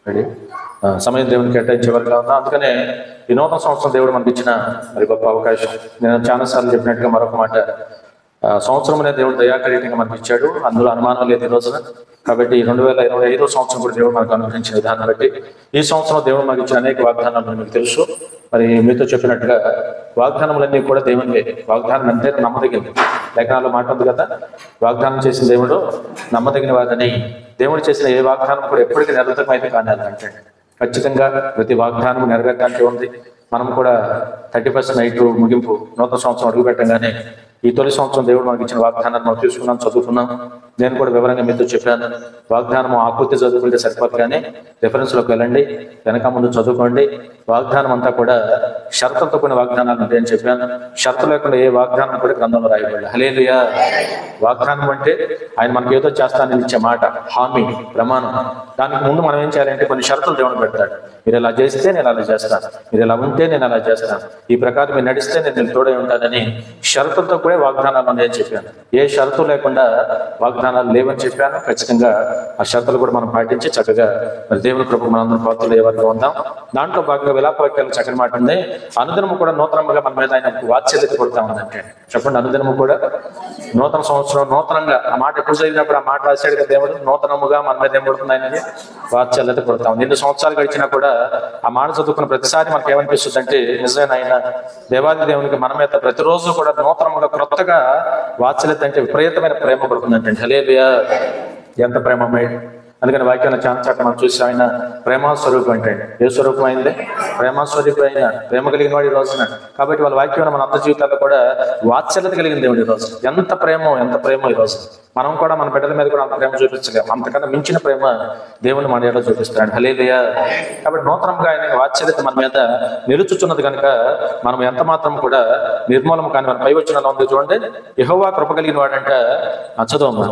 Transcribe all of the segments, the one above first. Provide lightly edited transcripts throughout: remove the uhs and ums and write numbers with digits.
Ready సమయం దేవుని కేటాయించే వరకు ఉన్నా. అందుకనే ఈ నూతన సంవత్సరం దేవుడు మనకి ఇచ్చిన మరి గొప్ప అవకాశం. నేను చాలాసార్లు చెప్పినట్టుగా మరొక మాట, సంవత్సరం అనేది దేవుడు దయాకరీతంగా మనకి ఇచ్చాడు, అందులో అనుమానం లేదు ఈ రోజున. కాబట్టి 2025 సంవత్సరం కూడా దేవుడు మనకు అనుగ్రహించిన విధానం బట్టి ఈ సంవత్సరం దేవుడు మనకి ఇచ్చిన అనేక వాగ్దానాలు మీకు తెలుసు. మరి మీతో చెప్పినట్టుగా వాగ్దానములన్నీ కూడా దేవునివే. వాగ్దానం అంటే నమ్మదగినది. లేఖనాల్లో మాట ఉంది కదా, వాగ్దానం చేసిన దేవుడు నమ్మదగిన వాడని. దేవుడు చేసిన ఏ వాగ్దానం కూడా ఎప్పటికీ నిరర్థకమైతే కానీ అంటే ఖచ్చితంగా ప్రతి వాగ్దానం నెరవేరడానికి ఉంది. మనం కూడా 31st నైట్ ముగింపు నూతన సంవత్సరం అడుగు పెట్టగానే ఈ తొలి సంవత్సరం దేవుడు మనకి ఇచ్చిన వాగ్దానాన్ని మనం తీసుకున్నాం, చదువుకున్నాం. నేను కూడా వివరంగా మీతో చెప్పాను. వాగ్దానం ఆకృతి చదువుకుంటే సరిపోదు, కానీ రెఫరెన్స్లోకి వెళ్ళండి, వెనక ముందు చదువుకోండి. వాగ్దానం అంతా కూడా షరతులతో కొన్ని వాగ్దానాలు ఉంటాయని చెప్పాను. షరతు లేకుండా ఏ వాగ్దానం కూడా గ్రంథంలో రాయబడలేదు. హల్లెలూయా. వాగ్దానం అంటే ఆయన మనకి ఏదో చేస్తానని ఇచ్చే మాట, హామీ, ప్రమాణం. దానికి ముందు మనం ఏం చేయాలంటే కొన్ని షరతులు దేవుడు పెడతాడు. మీరు ఇలా చేస్తే నేను అలా చేస్తాను, మీరు ఇలా ఉంటే నేను అలా చేస్తాను, ఈ ప్రకారం మీరు నడిస్తే నేను తోడై ఉంటానని షరతులతో కూడా వాగ్దానాలు ఉన్నాయని చెప్పాను. ఏ షరతు లేకుండా వాగ్దానాలు లేవని చెప్పాను. ఖచ్చితంగా ఆ షరతులు కూడా మనం పాటించి చక్కగా మరి దేవుని కృప మనందరం పాత్రలు ఎవరిగా ఉందాం. దాంట్లో భాగంగా విలాపవాక్యాలు చక్కని మాట ఉంది. అనుదినము కూడా నూతనంగా మన మీద ఆయన వాత్సల్యత కొడతా ఉందంటే చెప్పండి. అనుదినము కూడా నూతన సంవత్సరం నూతనంగా, ఆ మాట ఎప్పుడు చదివినప్పుడు ఆ మాట రాశాడు కదా దేవుడు, నూతనముగా మన మీద ఏం కొడుతుంది ఆయనని వాత్సల్యత కొడతాం. 2 సంవత్సరాలు గడిచినా కూడా ఆ మాట చదువుకున్న ప్రతిసారి మనకి ఏమనిపిస్తుంది అంటే నిజమైన ఆయన దేవాది దేవునికి మన మీద ప్రతిరోజు కూడా నూతనముగా క్రొత్తగా వాత్సల్యత అంటే విపరీతమైన ప్రేమ పడుతుందంటే. హల్లెలూయా. ఎంత ప్రేమమై. అందుకని వాక్యాన్ని చాంచాక మనం చూసి ఆయన ప్రేమాస్వరూపం అంటే ఏ స్వరూపం అయింది? ప్రేమాస్వరూపం అయిన ప్రేమ కలిగిన వాడు ఈ రోజున. కాబట్టి వాళ్ళ వాక్యం మన అంత జీవితాల్లో కూడా వాత్సల్యత కలిగిన దేవుడు ఈ రోజు. ఎంత ప్రేమ ఈ రోజు. మనం కూడా మన బిడ్డల మీద కూడా అంత ప్రేమ చూపించలేము. అంతకన్నా మించిన ప్రేమ దేవుని మన ఏడో చూపిస్తాడు. హల్లెలూయా. కాబట్టి నూతనంగా ఆయన వాత్సల్యత మన మీద నిలుచుచున్నది కనుక మనం ఎంత మాత్రం కూడా నిర్మూలం కానీ మన పై వచ్చిన ఉంది చూడండి. యెహోవా కృప కలిగిన వాడంట. చదవమ్మా.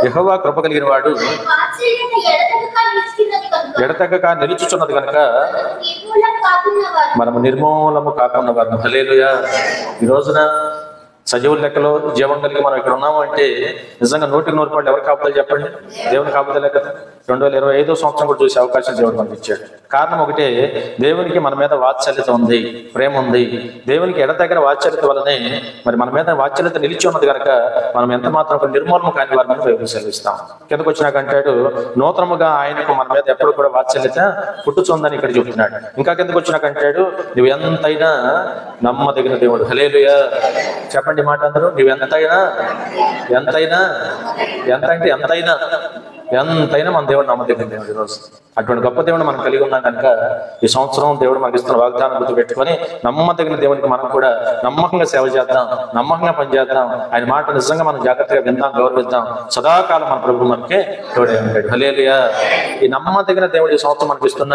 యెహోవా కృప కలిగిన వాడు ఎడతెగక నిలుచుచున్నది కనుక మనము నిర్మూలము కాకుండా వారు. హల్లెలూయా. ఈ రోజున సజీవుల లెక్కలో జీవం కలిగి మనం ఇక్కడ ఉన్నాము అంటే నిజంగా 100% ఎవరు కాపుదలు చెప్పండి? దేవుని కాపుదలే కదా. 2025 సంవత్సరం కూడా చూసే అవకాశం దేవుడు మనకి ఇచ్చాడు. కారణం ఒకటే, దేవునికి మన మీద వాత్సల్యత ఉంది, ప్రేమ ఉంది. దేవునికి ఎడతెగని వాత్సల్యత వల్లనే మరి మన మీద వాత్సల్యత నిలిచి ఉన్నది కనుక మనం ఎంత మాత్రం నిర్మూలము కాని వారిని బైబిల్ సెలవిస్తాం. కిందకు వచ్చినాకంటాడు నూతనముగా ఆయనకు మన మీద ఎప్పుడు కూడా వాత్సల్యత పుట్టుచుందని ఇక్కడ చెప్తున్నాడు. ఇంకా కిందకు వచ్చినాకంటాడు నువ్వు ఎంతైనా నమ్మదగిన దేవుడు. హల్లెలూయా. చెప్పండి మాట అందరూ. నువ్వు ఎంతైనా మన దేవుడు నమ్మదగిన దేవుడు ఈరోజు. అటువంటి గొప్ప దేవుడు మనం కలిగి ఉన్నాం కనుక ఈ సంవత్సరం దేవుడు మనకి ఇస్తున్న వాగ్దానం గుర్తుపెట్టుకొని నమ్మదగిన దేవునికి మనం కూడా నమ్మకంగా సేవ చేద్దాం, నమ్మకంగా పనిచేద్దాం. ఆయన మాట నిజంగా మనం జాగ్రత్తగా విందాం, గౌరవిద్దాం. సదాకాలం మన ప్రభు మనకి తోడై ఉంటాడు. హల్లెలూయా. ఈ నమ్మదగిన దేవుడు ఈ సంవత్సరం మనకి ఇస్తున్న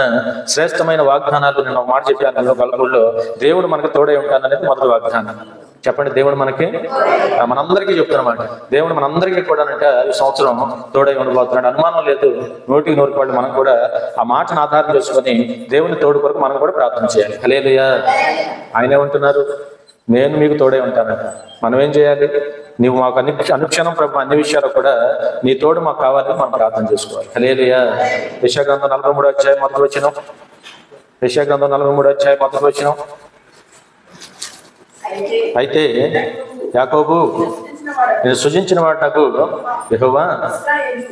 శ్రేష్టమైన వాగ్దానాలు నేను మాట చెప్పాను కలుపుల్లో దేవుడు మనకి తోడై ఉంటాననేది మొదటి వాగ్దానం. చెప్పండి. దేవుడు మనకి మనందరికీ చెప్తున్నమాట. దేవుడు మనందరికీ కూడా ఈ సంవత్సరం తోడై ఉండబోతున్నాడు. అనుమానం లేదు. 100% మనం కూడా ఆ మాటను ఆధారం చేసుకొని దేవుని తోడు కొరకు మనం కూడా ప్రార్థన చేయాలి. హల్లెలూయా. ఆయన ఏమంటున్నారు? నేను మీకు తోడై ఉంటానంట. మనం ఏం చేయాలి? నీవు మాకు అనుక్షణం ప్రభు అన్ని విషయాలు కూడా నీ తోడు మాకు కావాలని మనం ప్రార్థన చేసుకోవాలి. హల్లెలూయా. యెషయా గ్రంథం 43వ అధ్యాయం మొదటి వచనం. యెషయా గ్రంథం 43వ అధ్యాయం మొదటి వచనం. అయితే యాకోబు నేను సృజించిన వాడు నాకు యెహోవా,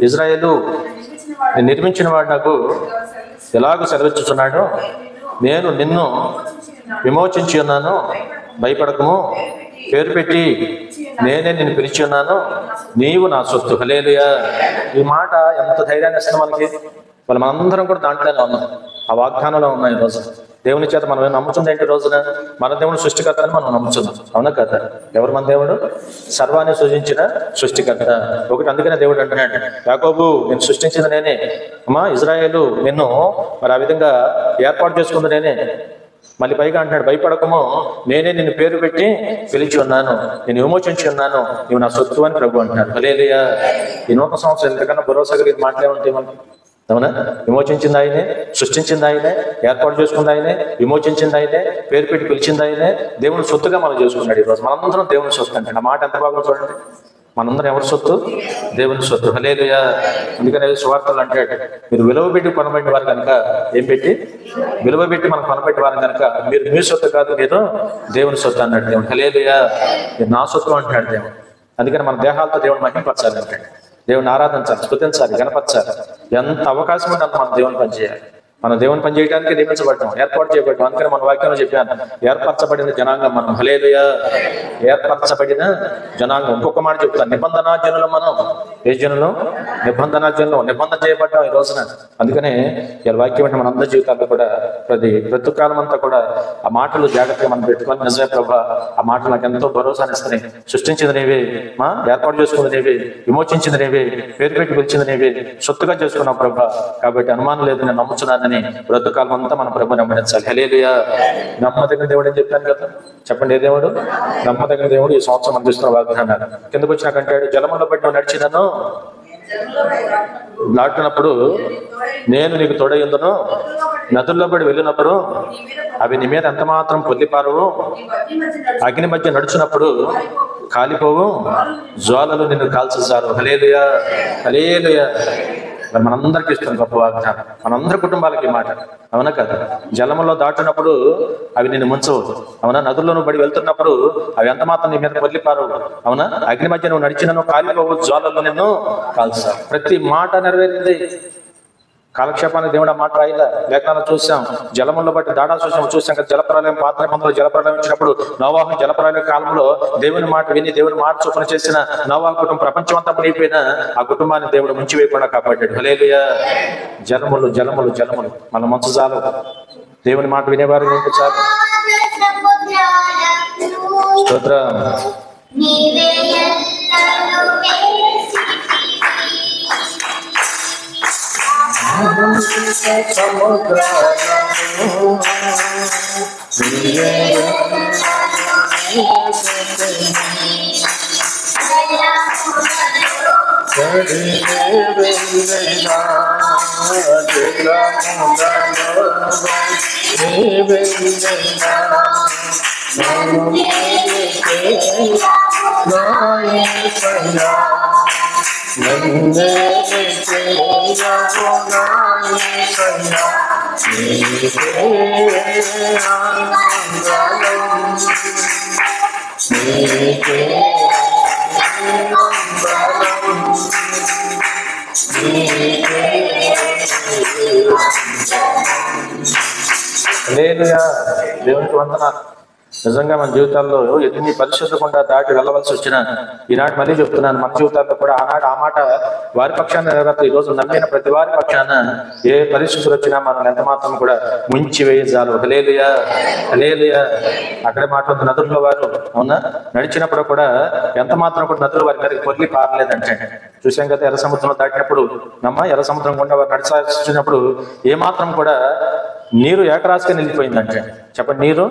ఇజ్రాయేలు నేను నిర్మించిన వాడు నాకు ఎలాగూ సెలవిచ్చుచున్నాడు. నేను నిన్ను విమోచించి ఉన్నాను, భయపడకము. పేరు పెట్టి నేనే నిన్ను పిలిచి ఉన్నాను, నీవు నా సొత్తు. హల్లెలూయా. ఈ మాట ఎంత ధైర్యాన్ని ఇస్తుంది మనకి. మనందరం కూడా దాంట్లోనే ఉన్నాం, ఆ వాగ్దానంలో ఉన్నాయి. ఈరోజు దేవుని చేత మనం ఏం నమ్ముతుంది ఏంటి? రోజున మన దేవుడు సృష్టికర్త అని మనం నమ్ముతున్నాం. అవునా కదా? ఎవరు మన దేవుడు? సర్వాన్ని సృజించిన సృష్టికర్త. ఒకటి. అందుకనే దేవుడు అంటున్నాడు, యాకోబు నేను సృష్టించింది నేనే, అమ్మా ఇజ్రాయేలు నిన్ను మరి ఆ విధంగా ఏర్పాటు చేసుకుంది నేనే. మళ్ళీ పైగా అంటున్నాడు, భయపడకము, నేనే నిన్ను పేరు పెట్టి పిలిచి ఉన్నాను, నేను విమోచించి ఉన్నాను, నువ్వు నా సొత్తు అని ప్రభు అంటున్నాడు. హల్లెలూయా. ఈ నూతన సంవత్సరం ఎంతకన్నా భరోసా కలిగిన మాటలే ఉంటాయి మనకి. అవునా? విమోచించింది ఆయనే, సృష్టించింది ఆయనే, ఏర్పాటు చేసుకుంది ఆయనే, విమోచించింది ఆయనే, పేరు పెట్టి పిలిచింది ఆయనే. దేవుని సొత్తుగా మనం చేసుకున్నాడు. ఈరోజు మనందరం దేవుని సొత్తు అంటే ఆ మాట ఎంత బాగా చూడండి. మనందరం ఎవరి సొత్తు? దేవుని సొత్తు. హల్లెలూయా. అందుకనే సువార్తలు అంటాడు, మీరు విలువ పెట్టి కొనబడిన వారు కనుక, ఏం పెట్టి? విలువ పెట్టి మనం కొనబెట్టి వారు కనుక మీరు మీ సొత్తు కాదు, మీరు దేవుని సొత్తు అన్నాడు దేవుడు. హల్లెలూయా. మీరు నా సొత్తు అంటున్నాడు దేవుడు. అందుకని మన దేహాలతో దేవుని మహిమపరచాలి అంటాడు. దేవుని ఆరాధించాలి, స్తుతించాలి, గణపరచాలి. ఎంత అవకాశం ఉంటే అంత మనం దేవుని పని చేయాలి. మనం దేవుని పని చేయడానికి నియమించబడ్డాం, ఏర్పాటు చేయబడ్డాం. అందుకని మన వాక్యంలో చెప్పాను, ఏర్పరచబడిన జనాంగం మనం. హల్లెలూయా. ఏర్పరచబడిన జనాంగం. ఇంకొక మాట చెప్తాను, నిబంధన జనులు మనం. ఏ జనులు? నిబంధన జనులు. నిబంధన చేయబడ్డాం ఈ రోజున. అందుకనే ఈ వాక్యం అంటే మన అందరి జీవితాల్లో కూడా ప్రతి కాలం అంతా కూడా ఆ మాటలు జాగ్రత్తగా మనం పెట్టుకొని, నిజమే ప్రభా, ఆ మాటలు నాకు ఎంతో భరోసాని ఇస్తున్నాయి. సృష్టించింది నీవే, ఏర్పాటు చేసుకున్నది నీవే, విమోచించింది నీవే, పేరు పెట్టి పిలిచింది నీవే, సొత్తుగా చేసుకున్నావు ప్రభా. కాబట్టి అనుమానం లేదు, నేను నమ్ముతున్నాను. బ్రతుకాలం అంతా మన ప్రభు నమ్మనించాలి. హల్లెలూయా. నమ్మదగిన దేవుడు అని చెప్పాను కదా. చెప్పండి, ఏ దేవుడు? నమ్మదగిన దేవుడు. ఈ సంవత్సరం అందిస్తున్న వాగ్దానాలు. కిందకు వచ్చినాకంటాడు, జలములో బట్టి నువ్వు నడిచినను దాటినప్పుడు నేను నీకు తోడయ్యుందును, నదుల్లో పడి వెళ్ళినప్పుడు అవి నీ మీద ఎంత మాత్రం పొల్లిపారవు, అగ్ని మధ్య నడుచున్నప్పుడు కాలిపోవు, జ్వాలలు నిన్ను కాల్చేశారు. హల్లెలూయా. హల్లెలూయా. మరి మనందరికి ఇస్తుంది గొప్ప వాగ్దానం, మనందరి కుటుంబాలకి మాట. అవునా కదా? జలములో దాటినప్పుడు అవి నిన్ను ముంచవు. అవునా? నదుల్లో నువ్వు బడి వెళ్తున్నప్పుడు అవి ఎంత మాత్రం నీ మీద పొల్లిపారవు. అవునా? అగ్ని మధ్య నువ్వు నడిచినను కాలిపోవు, జ్వాలలు నిన్ను కాల్చారు. ప్రతి మాట నెరవేరింది. కాలక్షేపానికి దేవుడు ఆ మాట రాయిలా. లేఖనాలు చూసాం, జలముల్లో బట్టి దాడాల్సి చూసాం కదా. జలప్రలయం, పాత నిబంధనలో జలప్రలయం వచ్చినప్పుడు నోవాహు జలప్రలయ కాలంలో దేవుని మాట విని దేవుని మాట చొప్పున చేసిన నోవాహు కుటుంబం ప్రపంచం అంతా మునిగిపోయిన ఆ కుటుంబాన్ని దేవుడు ముంచి వేయకుండా కాపాడాడు. హల్లెలూయా. జలములు జలములు జలములు. మన మనసు చాలు, దేవుని మాట వినేవారు ఏంటి చాలు. స్తోత్రం. హల్లెలూయా. దేవునికి వందనాలు. నిజంగా మన జీవితాల్లో ఎన్ని పరిశుద్ధకుండా దాటి వెళ్ళవలసి వచ్చినా, ఈనాటి మళ్ళీ చెప్తున్నాను, మన జీవితాల్లో కూడా ఆనాడు ఆ మాట వారి పక్షాన నెరవేర్త. ఈ రోజు నమ్మిన ప్రతి వారి పక్షాన ఏ పరిస్థితులు వచ్చినా మనం ఎంత మాత్రం కూడా ముంచి వేయజాలు. హల్లెలూయా. హల్లెలూయా. అక్కడే మాట ఉంది, నదుల్లో వారు అవునా నడిచినప్పుడు కూడా ఎంత మాత్రం కూడా నదులు వారి మీదకి పొర్లి పారలేదంటే. చూసాం కదా, ఎర్ర సముద్రం దాటినప్పుడు ఎర్ర సముద్రం గుండా వారు నడిచినప్పుడు ఏ మాత్రం కూడా నీరు ఏకరాశిగా నిలిచిపోయిందంటే. చెప్పండి, నీరు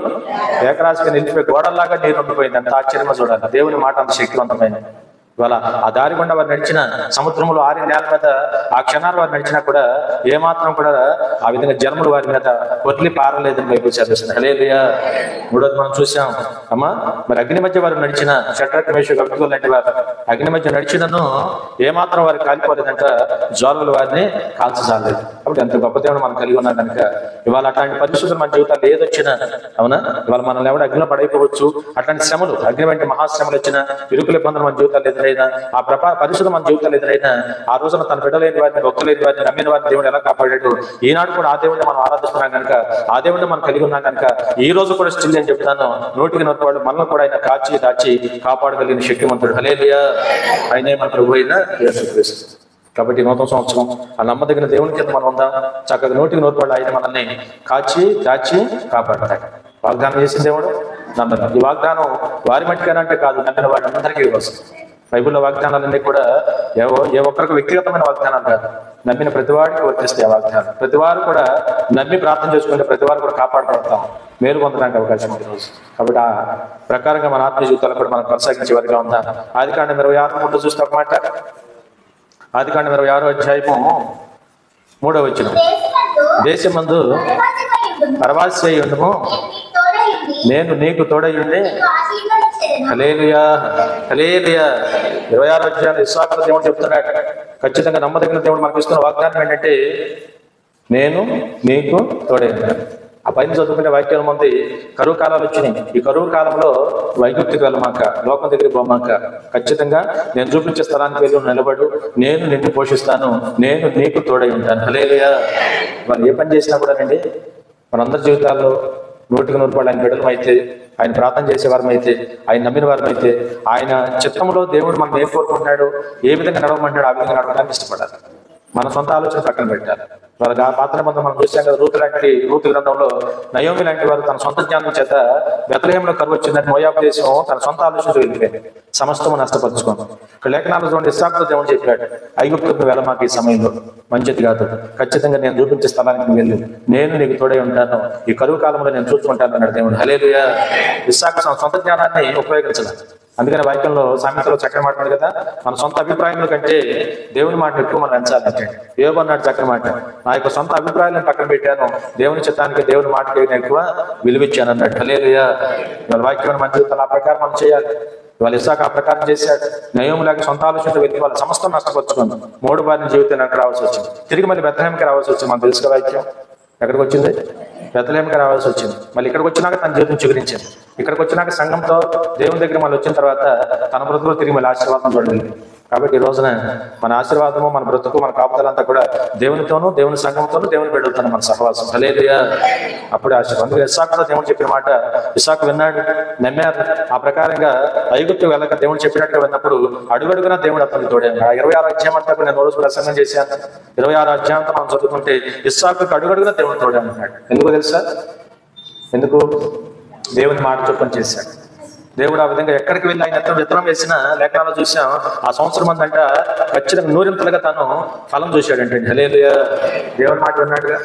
ఏకరాశిగా నిలిచిపోయి గోడల్లాగా నీరు ఉండిపోయింది. అంత ఆశ్చర్యంగా చూడాలి. దేవుని మాట అంత శక్తివంతమైనది. ఇవాళ ఆ దారి గుండా వారు నడిచిన, సముద్రంలో ఆరి నేల మీద ఆ క్షణాలు వారు నడిచినా కూడా ఏమాత్రం కూడా ఆ విధంగా జలములు వారి మీద వదిలి పారలేదని బైబిల్ చదివిస్తుంది. హల్లెలూయా. మూడోది మనం చూసాం అమ్మా, మరి అగ్ని మధ్య వారు నడిచిన షడ్రక్ మేషక్ అబేద్నెగో లాంటి వారు అగ్ని మధ్య నడిచినను ఏమాత్రం వారికి కాలిపోలేదంట, జ్వాలలు వారిని కాల్చజాలేదు. కాబట్టి ఎంత గొప్ప దేవుడు మనం కలిగి ఉన్నాం కనుక ఇవాళ అట్లాంటి పరిస్థితులు మన జీవితాలు ఏదొచ్చినా అవునా, ఇవాళ మనల్ని ఎవరు అగ్నిలో పడైపోవచ్చు. అట్లాంటి శ్రమలు, అగ్ని వంటి మహాశ్రమలు వచ్చినా, ఇరుకుల ఇబ్బందులు మన జీవితాలు ఎదురైనా, ఆ పరిస్థితులు మన జీవితాలు ఎదురైనా, ఆ రోజున తన బిడ్డలేని వారిని, భక్తులేని వారిని, నమ్మిన వారిని దేవుడు ఎలా కాపాడాడు. ఈనాడు కూడా ఆ దేవుడిని మనం ఆరాధిస్తున్నాం కనుక, ఆ దేవుడిని మనం కలిగి ఉన్నాం కనుక ఈ రోజు కూడా స్టిల్ నేను చెప్తాను, 100కి 100 మనల్ని కూడా ఆయన కాచి దాచి కాపాడగలిగిన శక్తిమంతుడు. హల్లెలూయా. ఆయనే మన ప్రభు అయిన యేసుక్రీస్తు. కాబట్టి నూతన సంవత్సరం ఆ నమ్మదగిన దేవుని కింద మనం ఉందాం. చక్కగా 100కి 100 ఆయన మనల్ని కాచి దాచి కాపాడతాడు. వాగ్దానం చేసిన దేవుడు నమ్మకం. ఈ వాగ్దానం వారి మట్టికనంటే కాదు, నమ్మిన వారి అందరికీ వస్తుంది. బైబిల్లో వాగ్దానాలన్నీ కూడా ఏ ఒక్కరికి వ్యక్తిగతమైన వాగ్దానాలు కాదు, నమ్మిన ప్రతివాడికి వర్తిస్తాయి ఆ వాగ్దానం. ప్రతివారు కూడా నమ్మి ప్రార్థన చేసుకుంటే ప్రతివారు కూడా కాపాడబడతాం, మేలు పొందడానికి అవకాశం ఉంది రోజు. కాబట్టి ఆ ప్రకారంగా మన ఆత్మీయ జీవితాలు కూడా మనం కొనసాగించే వారిగా ఉందాం. ఆదికాండం 26 చూస్తే ఒక మాట, ఆదికాండం 26 3వ వచనం, దేశమందు పరవాసి అయి ఉండుము, నేను నీకు తోడై ఉండి హల్లెలూయా, హల్లెలూయా. 26వ అధ్యాయంలో ఇస్సాకు దేవుడు చెప్తున్నాడు, ఖచ్చితంగా నమ్మదగిన దేవుడు మనకు ఇస్తున్న వాగ్దానం ఏంటంటే, నేను నీకు తోడే. ఆ పైన చదువుకునే వాక్యాల మంది కరువు కాలాలు వచ్చినాయి. ఈ కరువు కాలంలో వైగుప్తికి వెళ్ళమాక, లోకం దగ్గరికి పోమాక, ఖచ్చితంగా నేను చూపించే స్థలానికి వెళ్ళి నిలబడు, నేను నిన్ను పోషిస్తాను, నేను నీకు తోడై ఉంటాను. హల్లెలూయా. మనం ఏ పని చేసినా కూడా రండి, మనందరి జీవితాల్లో 100% ఆయన బిడ్డలం అయితే, ఆయన ప్రార్థన చేసేవారం అయితే, ఆయన నమ్మిన వారం అయితే, ఆయన చిత్తంలో దేవుడు మనం ఏం కోరుకుంటున్నాడు, ఏ విధంగా నడవమంటాడు ఆ విధంగా నడవడానికి ఇష్టపడాలి. మన సొంత ఆలోచన పక్కన పెట్టాలి. వాళ్ళకి ఆ పాత్ర బంధం మనం చూసాం కదా, రూతు గ్రంథంలో నయోమి లాంటి వారు తన సొంత జ్ఞానం చేత బెత్లెహేములో కరువు వచ్చిందని మోయాబు దేశం తన సొంత ఆలోచనతో వెళ్ళిపోయింది, సమస్తము నష్టపరుచుకోండి. ఇక్కడ లేఖనాలు చూడండి, ఇస్సాకుతో దేవుడు చెప్పాడు, ఐగుప్తుకు వెళ్ళమాకు ఈ సమయంలో, మంచిది కాదు, ఖచ్చితంగా నేను చూపించే స్థలానికి వెళ్ళి నేను నీకు తోడై ఉంటాను, ఈ కరువు కాలంలో నేను చూసుకుంటాను అన్నాడు దేవుడు. హల్లెలూయా. ఇస్సాకు సొంత జ్ఞానాన్ని ఉపయోగించలేదు. అందుకని వాక్యంలో సామెతలో చక్కని మాట్లాడు కదా, మన సొంత అభిప్రాయముల కంటే దేవుని మాటలు ఎక్కువ మనం ఎంచాలంటే. యోబు అన్నాడు చక్కని మాట, నా యొక్క సొంత అభిప్రాయాలను పక్కన పెట్టాను, దేవుని చిత్తానికి దేవుని మాటకి నేను ఎక్కువ విలువిచ్చాను అన్నాడు. హల్లెలూయా. ఇవాళ వాక్యం మన జీవితాలు ఆ ప్రకారం మనం చేయాలి. ఇవాళ ఇస్సాకు ఆ ప్రకారం చేశాడు. నయోములాగా సొంత ఆలోచనతో వెళ్ళి వాళ్ళ సమస్తం నష్టపరుచుకుంది. 3 భార్య జీవితానికి రావాల్సి వచ్చింది, తిరిగి మళ్ళీ బెత్లెహేముకి రావాల్సి వచ్చింది. మనకు తెలుసు వాక్యం ఎక్కడికి వచ్చింది, బెత్లెహేముకి రావాల్సి వచ్చింది. మళ్ళీ ఇక్కడికి వచ్చినాక తన జీవితం చిగురించింది. ఇక్కడికి వచ్చినాక సంఘంతో దేవుని దగ్గర మళ్ళీ వచ్చిన తర్వాత తన బ్రతుకులో తిరిగి మళ్ళీ ఆశీర్వాదం చూడండి. కాబట్టి ఈ రోజున మన ఆశీర్వాదము, మన బ్రతుకు, మన కాపుదలంతా కూడా దేవునితోనూ, దేవుని సంఘంతోనూ, దేవుని బిడ్డలతోనూ మన సహవాసం. హల్లెలూయా. అప్పుడే ఆశీర్వాదం. అందుకే ఇస్సాకుతో దేవుడు చెప్పిన మాట ఇస్సాకు విన్నాడు, నమ్మారు. ఆ ప్రకారంగా ఐగుప్తు వెళ్ళక దేవుడు చెప్పినట్టుగా విన్నప్పుడు అడుగడుగునా దేవుడు అతనికి తోడే. 26వ అధ్యాయం అంతా నేను రోజు ప్రసంగం చేశాను. 26వ అధ్యాయంతో మనం చదువుకుంటే ఇస్సాకుకు అడుగడుగునా దేవుడు తోడే అన్నాడు. ఎందుకో తెలుసా? ఎందుకు? దేవుని మాట చొప్పున చేశాడు. దేవుడు ఆ విధంగా ఎక్కడికి వెళ్ళి ఆయన విత్తనం వేసిన లేఖనాలు చూసాం, ఆ సంవత్సరం అందంట ఖచ్చితంగా 100ంతలుగా తను ఫలం చూశాడంటే. హల్లెలూయా. దేవుని మాట విన్నాడుగా.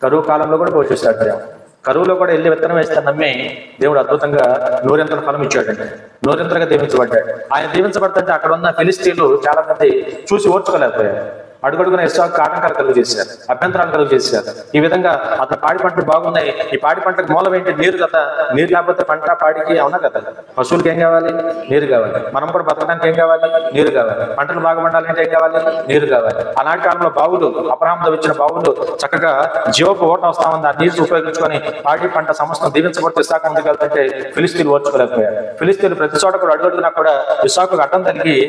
కరువు కాలంలో కూడా పోషిస్తాడు దేవుడు. కరువులో కూడా వెళ్ళి విత్తనం వేస్తాను నమ్మి దేవుడు అద్భుతంగా 100ంతల ఫలం ఇచ్చాడంటే. 100ంతలుగా దీవించబడ్డాడు. ఆయన దీవించబడుతుంటే అక్కడ ఉన్న ఫిలిస్తీన్లు చాలా మంది చూసి ఓర్చుకోలేకపోయారు. అడుగడుగున ఇస్సాకు ఆటంకాలు కలుగు చేశారు, అభ్యంతరాలు కలుగు చేశారు. ఈ విధంగా అతను పాడి పంటలు బాగున్నాయి, ఈ పాడి పంటకు మూలం ఏంటి? నీరు కదా. నీరు లేకపోతే పంట పాడికి అవునా కదా. పశువులకి ఏం కావాలి? నీరు కావాలి. మనం కూడా బతకడానికి ఏం కావాలి? నీరు కావాలి. పంటలు బాగా పండాలంటే ఏం కావాలి? నీరు కావాలి. ఆనాటి కాలంలో బావులు, అబ్రహాముతో వచ్చిన బావులు చక్కగా జీవపు ఓట వస్తా ఉంది. ఆ నీరు ఉపయోగించుకొని పాడి పంట సమస్తం దీవించబడితే ఇస్సాకు ముందుకు వెళ్తుంటే ఫిలిస్తీన్లు ఓర్చుకోలేకపోయారు. ఫిలిస్తీన్లు ప్రతి చోట కూడా అడుగడుగునా కూడా ఇస్సాకుకు అడ్డం తగిలి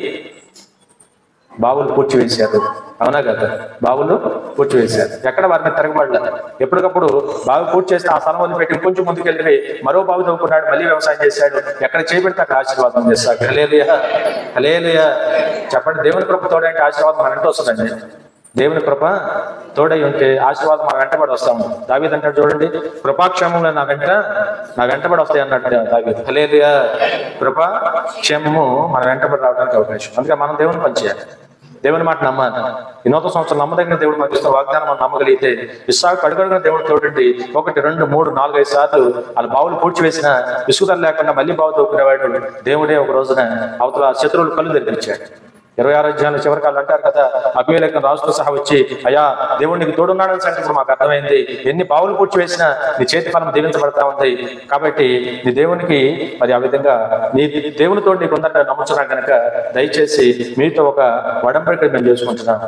బావులు పూడ్చివేశారు. అవునా కదా. బావులు పూడ్చివేశారు. ఎక్కడ వారిని తిరగబడలేదు. ఎప్పటికప్పుడు బావి పూర్తి చేస్తే ఆ స్థలం వదిలిపెట్టి కొంచెం ముందుకు వెళ్ళి మరో బావి తవ్వుకున్నాడు, మళ్ళీ వ్యవసాయం చేశాడు. ఎక్కడ చేయబెడితే అక్కడ ఆశీర్వాదం చేస్తాడు. హల్లెలూయా, హల్లెలూయా. చెప్పండి, దేవుని కృప తోడంటే ఆశీర్వాదం మన వెంట వస్తుందండి. దేవుని కృప తోడై ఉంటే ఆశీర్వాదం మన వెంటబడి వస్తాము. దావీదు అంటాడు చూడండి, కృపాక్షేమంలో నా వెంటబడి వస్తాయి అన్నాడు దావీదు. హల్లెలూయా. కృపా క్షేమము మన వెంటబడి రావడానికి అవకాశం. అందుకే మనం దేవుని పని చేయాలి, దేవుని మాట నమ్మాలి. ఈ నూతన సంవత్సరం నమ్మదగిన దేవుడు మనకి ఇస్తున్న వాగ్దానం మనం నమ్మగలిగితే ఇస్సాకు అడుగడుగున దేవుడు తోడండి 1, 2, 3, 4, 5 సార్లు వాళ్ళ బావులు పూడ్చివేసిన విసుగుదల లేకుండా మళ్ళీ బావు తోకునేవాడు. దేవుడే ఒక రోజున అవతల శత్రువులు కళ్ళు తెరిపించాడు. 26వ అధ్యాయంలో చివరికాలు అంటారు కదా, అబీమెలెకు రాజుతో సహా వచ్చి, అయ్యా దేవుడు నీకు తోడున్నాడని అంటే ఇప్పుడు మాకు అర్థమైంది, ఎన్ని బావులు పూడ్చి వేసినా నీ చేతి ఫలం దీవించబడతా ఉంది. కాబట్టి నీ దేవునికి మరి ఆ విధంగా నీ దేవునితో నీకు ఉందంటే నమ్ముచున్నా కనుక దయచేసి మీతో ఒక వడంబడిక మేము చేసుకుంటున్నాం.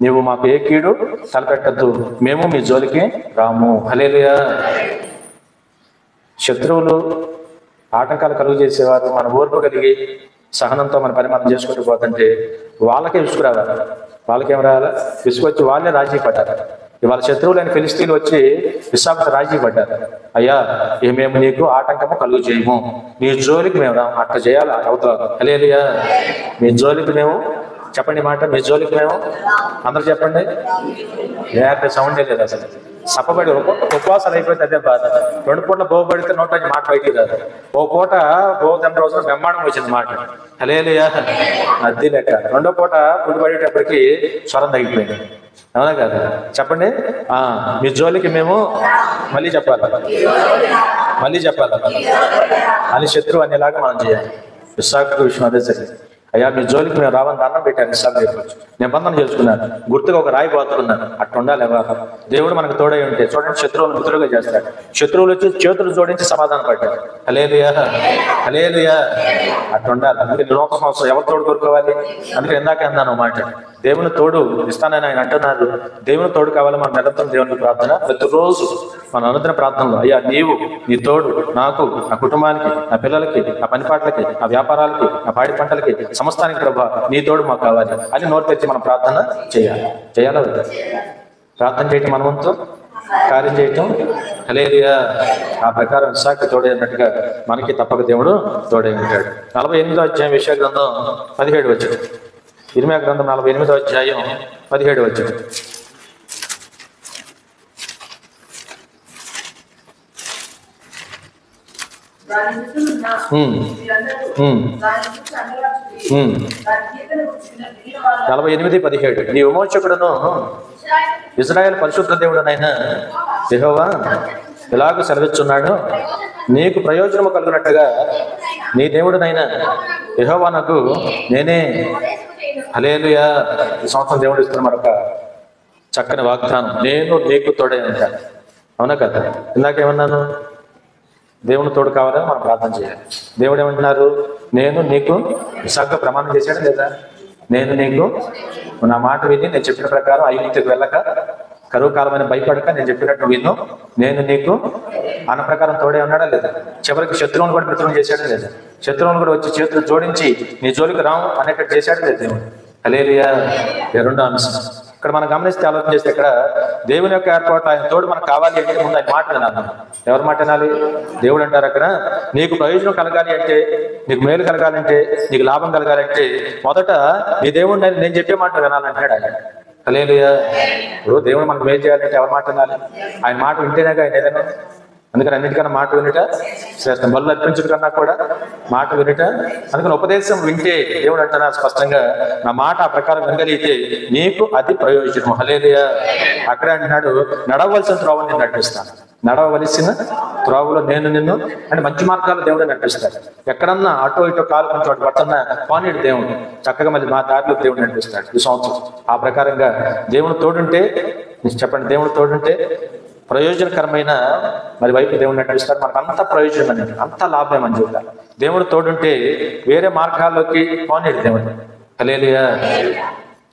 నీవు మాకు ఏ కీడు తలపెట్టద్దు, మేము మీ జోలికి రాము. హల్లెలూయా. శత్రువులు ఆటంకాలు కలుగు చేసేవారు మన ఓర్పు కలిగి సహనంతో మన పని మనం చేసుకుంటూ పోతుంటే వాళ్ళకే విసుగు రావాలి. వాళ్ళకేం రావాలా? విసుగు వచ్చి వాళ్ళే రాజీ పడ్డారు. ఇవాళ శత్రువులైన ఫిలిస్తీన్లు వచ్చి ఇస్సాకుతో రాజీ పడ్డారు. అయ్యా, మేము నీకు ఆటంకము కలుగు చేయము, నీ జోలికి మేము రా. అట్లా చేయాలి అవతల. హల్లెలూయా. మీ జోలికి మేము, చెప్పండి మాట, మీ జోలికి మేము. అందరూ చెప్పండి. సౌండే లేదు అసలు. సప్పబడి ఉపవాసాలు అయిపోతే అదే బాధ. 2 పూట్ల బోబడితే నోట మాట బయటికి రాదు. ఓ పూట బోధన రోజున బ్రహ్మాండం వచ్చింది మాట. హల్లెలూయా. అది లెక్క. 2వ పూట పుడి పడేటప్పటికి స్వరం తగ్గిపోయింది. అవునా కదా. చెప్పండి. మీ జోలికి మేము మళ్ళీ చెప్పాలి అని శత్రువు అనేలాగా మనం చేయాలి. ఇస్సాకు విషయం అదే జరిగింది. అయ్యా మీ జోలికి మేము రావని దండం పెట్టాను ఇస్తాను చెప్పచ్చు. నిబంధన చేసుకున్నాను, గుర్తుగా ఒక రాయి పోతున్నాను. అట్లా ఉండాలి వ్యవహారం. దేవుడు మనకు తోడై ఉంటే చూడండి, శత్రువులు మిత్రులుగా చేస్తాడు. శత్రువులు వచ్చి చేతులు జోడించి సమాధానం పడ్డాడు. హల్లెలూయా, హల్లెలూయా. అట్లా ఉండాలి. అందుకే నూతన సంవత్సరం ఎవరు తోడు కోరుకోవాలి? అందుకే ఇందాక అన్నాను మాట, దేవుని తోడు ఇస్తానని ఆయన అంటున్నారు. దేవుని తోడు కావాలి. మన నిరంతరం దేవునికి ప్రార్థన, ప్రతిరోజు మన అనుదిన ప్రార్థనలో అయ్యా నీవు, నీ తోడు నాకు, నా కుటుంబానికి, నా పిల్లలకి, నా పనిపాట్లకి, నా వ్యాపారాలకి, నా పాడి పంటలకి, సమస్తానికి ప్రభా నీ తోడు మాకు కావాలి అని నోరు తెచ్చి మనం ప్రార్థన చేయాలి. చేయాలా వద్దా? ప్రార్థన చేయటం మన వంతు, కార్యం చేయటం. హల్లెలూయా. ఆ ప్రకారం ఇస్సాకు తోడై అన్నట్టుగా మనకి తప్పక దేవుడు తోడై ఉంటాడు. 48వ అధ్యాయం యెషయా గ్రంథం 17 వచ్చాడు. ఇర్మీయా గ్రంథం 48వ అధ్యాయం 17 వచ్చాడు. నలభై 48:17 నీ విమోచకుడును ఇశ్రాయేలు పరిశుద్ధ దేవుడునైనా యెహోవా ఇలాగ సెలవిస్తున్నాడు, నీకు ప్రయోజనము కలుగునట్టుగా నీ దేవుడునైనా యెహోవానకు నేనే. హల్లెలూయా. ఈ సంవత్సరం దేవుడు ఇస్తున్న మరొక చక్కని వాగ్దానం, నేను నీకు తోడై ఉంటాను. అవునా కదా? ఇందాకేమన్నాను? దేవుని తోడు కావాలని మనం ప్రార్థన చేయాలి. దేవుడు ఏమంటున్నారు? నేను నీకు ఇస్సాకు ప్రమాణం చేశాడు లేదా? నేను నీకు నా మాట విని నేను చెప్పిన ప్రకారం ఐగుప్తుకు వెళ్ళక, కరువు కాలమైన భయపడక నేను చెప్పినట్టు విను, నేను నీకు అన్న ప్రకారం తోడే ఉన్నాడా లేదా? చివరికి శత్రువును కూడా మిత్రులను చేశాడు లేదా? శత్రువును కూడా వచ్చి చేతులు జోడించి నీ జోలికి రావు అనేటట్టు చేశాడు లేదా దేవుడు? హల్లెలూయా. రెండో అంశం ఇక్కడ మనం గమనిస్తే, ఆలోచన చేస్తే, ఇక్కడ దేవుని యొక్క ఏర్పాటు, ఆయన తోడు మనకు కావాలి అంటే ముందు ఆయన మాట వినాలి. ఎవరి మాట వినాలి? దేవుడు అంటారు అక్కడ, నీకు ప్రయోజనం కలగాలి అంటే, నీకు మేలు కలగాలంటే, నీకు లాభం కలగాలంటే మొదట నీ దేవుడు నేను చెప్పే మాట వినాలంటాడు ఆయన. హల్లెలూయా. ఇప్పుడు దేవుడు మనకు మేలు చేయాలంటే ఎవరి మాట వినాలి? ఆయన మాట వింటేనేగా ఆయన ఏదైనా. అందుకని అన్నిటికన్నా మాట వినుట శ్రేష్టం. బలు అర్పించడం కన్నా కూడా మాట వినుట. అందుకని ఉపదేశం వింటే దేవుడు అంటున్నారు స్పష్టంగా, నా మాట ఆ ప్రకారం వినగలిగితే నీకు అది ప్రయోజనం. హల్లెలూయా. అక్కడే అంటున్నాడు, నడవలసిన త్రోవను నేను నడిపిస్తాను. నడవలసిన త్రోవలో నేను నిన్ను అంటే మంచి మార్గాలు దేవుడు నడిపిస్తాడు. ఎక్కడన్నా అటో ఇటో కాలు కొంచెం చోటు పట్టన్నా పానీడు దేవుడు చక్కగా మళ్ళీ మా దారిలో దేవుడు నడిపిస్తాడు ఈ సంవత్సరం. ఆ ప్రకారంగా దేవుడు తోడుంటే, చెప్పండి, దేవుడు తోడుంటే ప్రయోజనకరమైన మరి వైపు దేవుడు నడిపిస్తాడు. మనకు అంత ప్రయోజనం అనేది, అంత లాభం అని చెప్తారు. దేవుడు తోడుంటే వేరే మార్గాల్లోకి పోనీడు దేవుడు. హల్లెలూయా.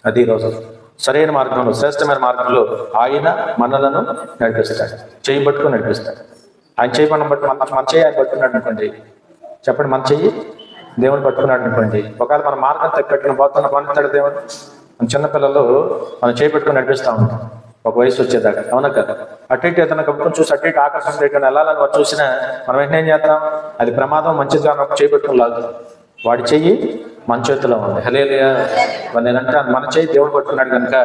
అది ఈరోజు సరైన మార్గంలో, శ్రేష్టమైన మార్గంలో ఆయన మనలను నడిపిస్తాడు. చేయి పట్టుకుని నడిపిస్తాడు. ఆయన చేయి మనం బట్టి మన చేయి ఆయన పట్టుకున్నాడు అనుకోండి. చెప్పండి, మన చెయ్యి దేవుని పట్టుకున్నాడు అనుకోండి. ఒకవేళ మన మార్గం తగ్గట్టుకుని పోతున్న పనిస్తాడు దేవుడు. మన చిన్నపిల్లలు మనం చేయి పెట్టుకుని నడిపిస్తూ ఉంటాం ఒక వయసు వచ్చేదాకా. అవునా కదా? అటు ఇటు ఏదైనా కప్పుకొని చూసి అటు ఇటు ఆకర్షణ వెళ్ళాలని వాడు చూసినా మనం వెంటనే ఏం చేస్తాం? అది ప్రమాదం, మంచిదిగా చేయి పెట్టుకుని లాగుతాం. వాడి చెయ్యి మన చేతిలో ఉంది. హల్లెలూయా. నేనంటే మన చెయ్యి దేవుడు పట్టుకున్నాడు కనుక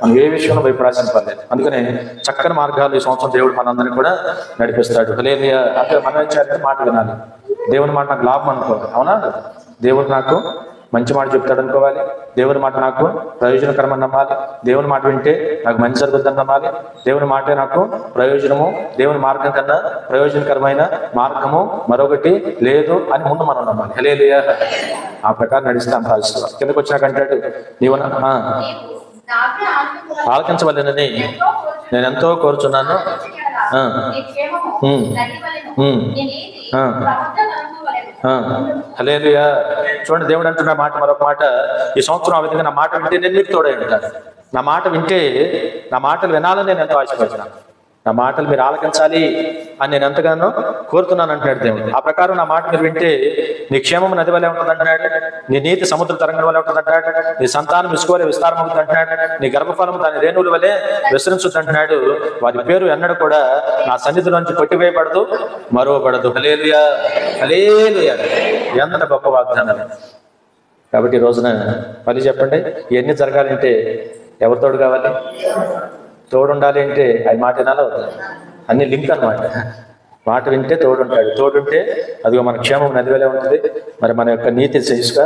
మనం ఏ విషయంలో భయపడాల్సిన పర్లేదు. అందుకనే చక్కని మార్గాలు ఈ సంవత్సరం దేవుడు మనందరినీ కూడా నడిపిస్తాడు. హల్లెలూయా. అంటే మనం ఏం చేయాలంటే మాట వినాలి. దేవుని మాట నాకు లాభం అనుకోవాలి. అవునా? దేవుడు నాకు మంచి మాట చెప్తాడు అనుకోవాలి. దేవుని మాట నాకు ప్రయోజనకరమని నమ్మాలి. దేవుని మాట వింటే నాకు మంచి జరుగుతుందని నమ్మాలి. దేవుని మాటే నాకు ప్రయోజనము, దేవుని మార్గం కన్నా ప్రయోజనకరమైన మార్గము మరొకటి లేదు అని ముందు మనం నమ్మాలి. హల్లెలూయా. ఆ ప్రకారం నడిస్తాం. భావిస్తాం. కిందకు వచ్చినాకంటాడు, నీవు ఆలకించవలెనని నేను ఎంతో కోరుచున్నాను. హల్లెలూయా. చూడండి, దేవుడు అంటున్న మాట మరొక మాట, ఈ సంవత్సరం ఆ విధంగా నా మాట వింటే నేను నీకు తోడై ఉంటాను. నా మాట వింటే, నా మాటలు వినాలని నేను ఎంతో ఆశపడుతున్నాను. నా మాటలు మీరు ఆలకించాలి అని నేను ఎంతగానో కోరుతున్నాను అంటున్నాడు దేవుడు. ఆ ప్రకారం నా మాట మీరు వింటే నీ క్షేమం నది వల్లే ఉంటుంది అంటున్నాడు. నీ నీతి సముద్ర తరంగం వల్లే ఉంటుంది అంటున్నాడు. నీ సంతానం ఇసుకోలే విస్తారం అవుతుంది అంటున్నాడు. నీ గర్భఫలం దాని రేణువుల వల్లే విస్తరించుద్ది అంటున్నాడు. వారి పేరు ఎన్నడూ కూడా నా సన్నిధి నుంచి కొట్టివేయబడదు, మరువబడదు. హల్లెలూయా. హల్లెలూయా. ఎంత గొప్ప వాగ్దానం. కాబట్టి ఈ రోజున మళ్ళీ చెప్పండి, ఇవన్నీ జరగాలంటే ఎవరు తోడు కావాలి? తోడు ఉండాలి అంటే అది మాట వినాలి. అన్ని లింక్ అన్నమాట. మాట వింటే తోడుంటాడు. తోడుంటే అదిగో మన క్షేమం నది వల్లే ఉంటుంది. మరి మన యొక్క నీతి ఇసుక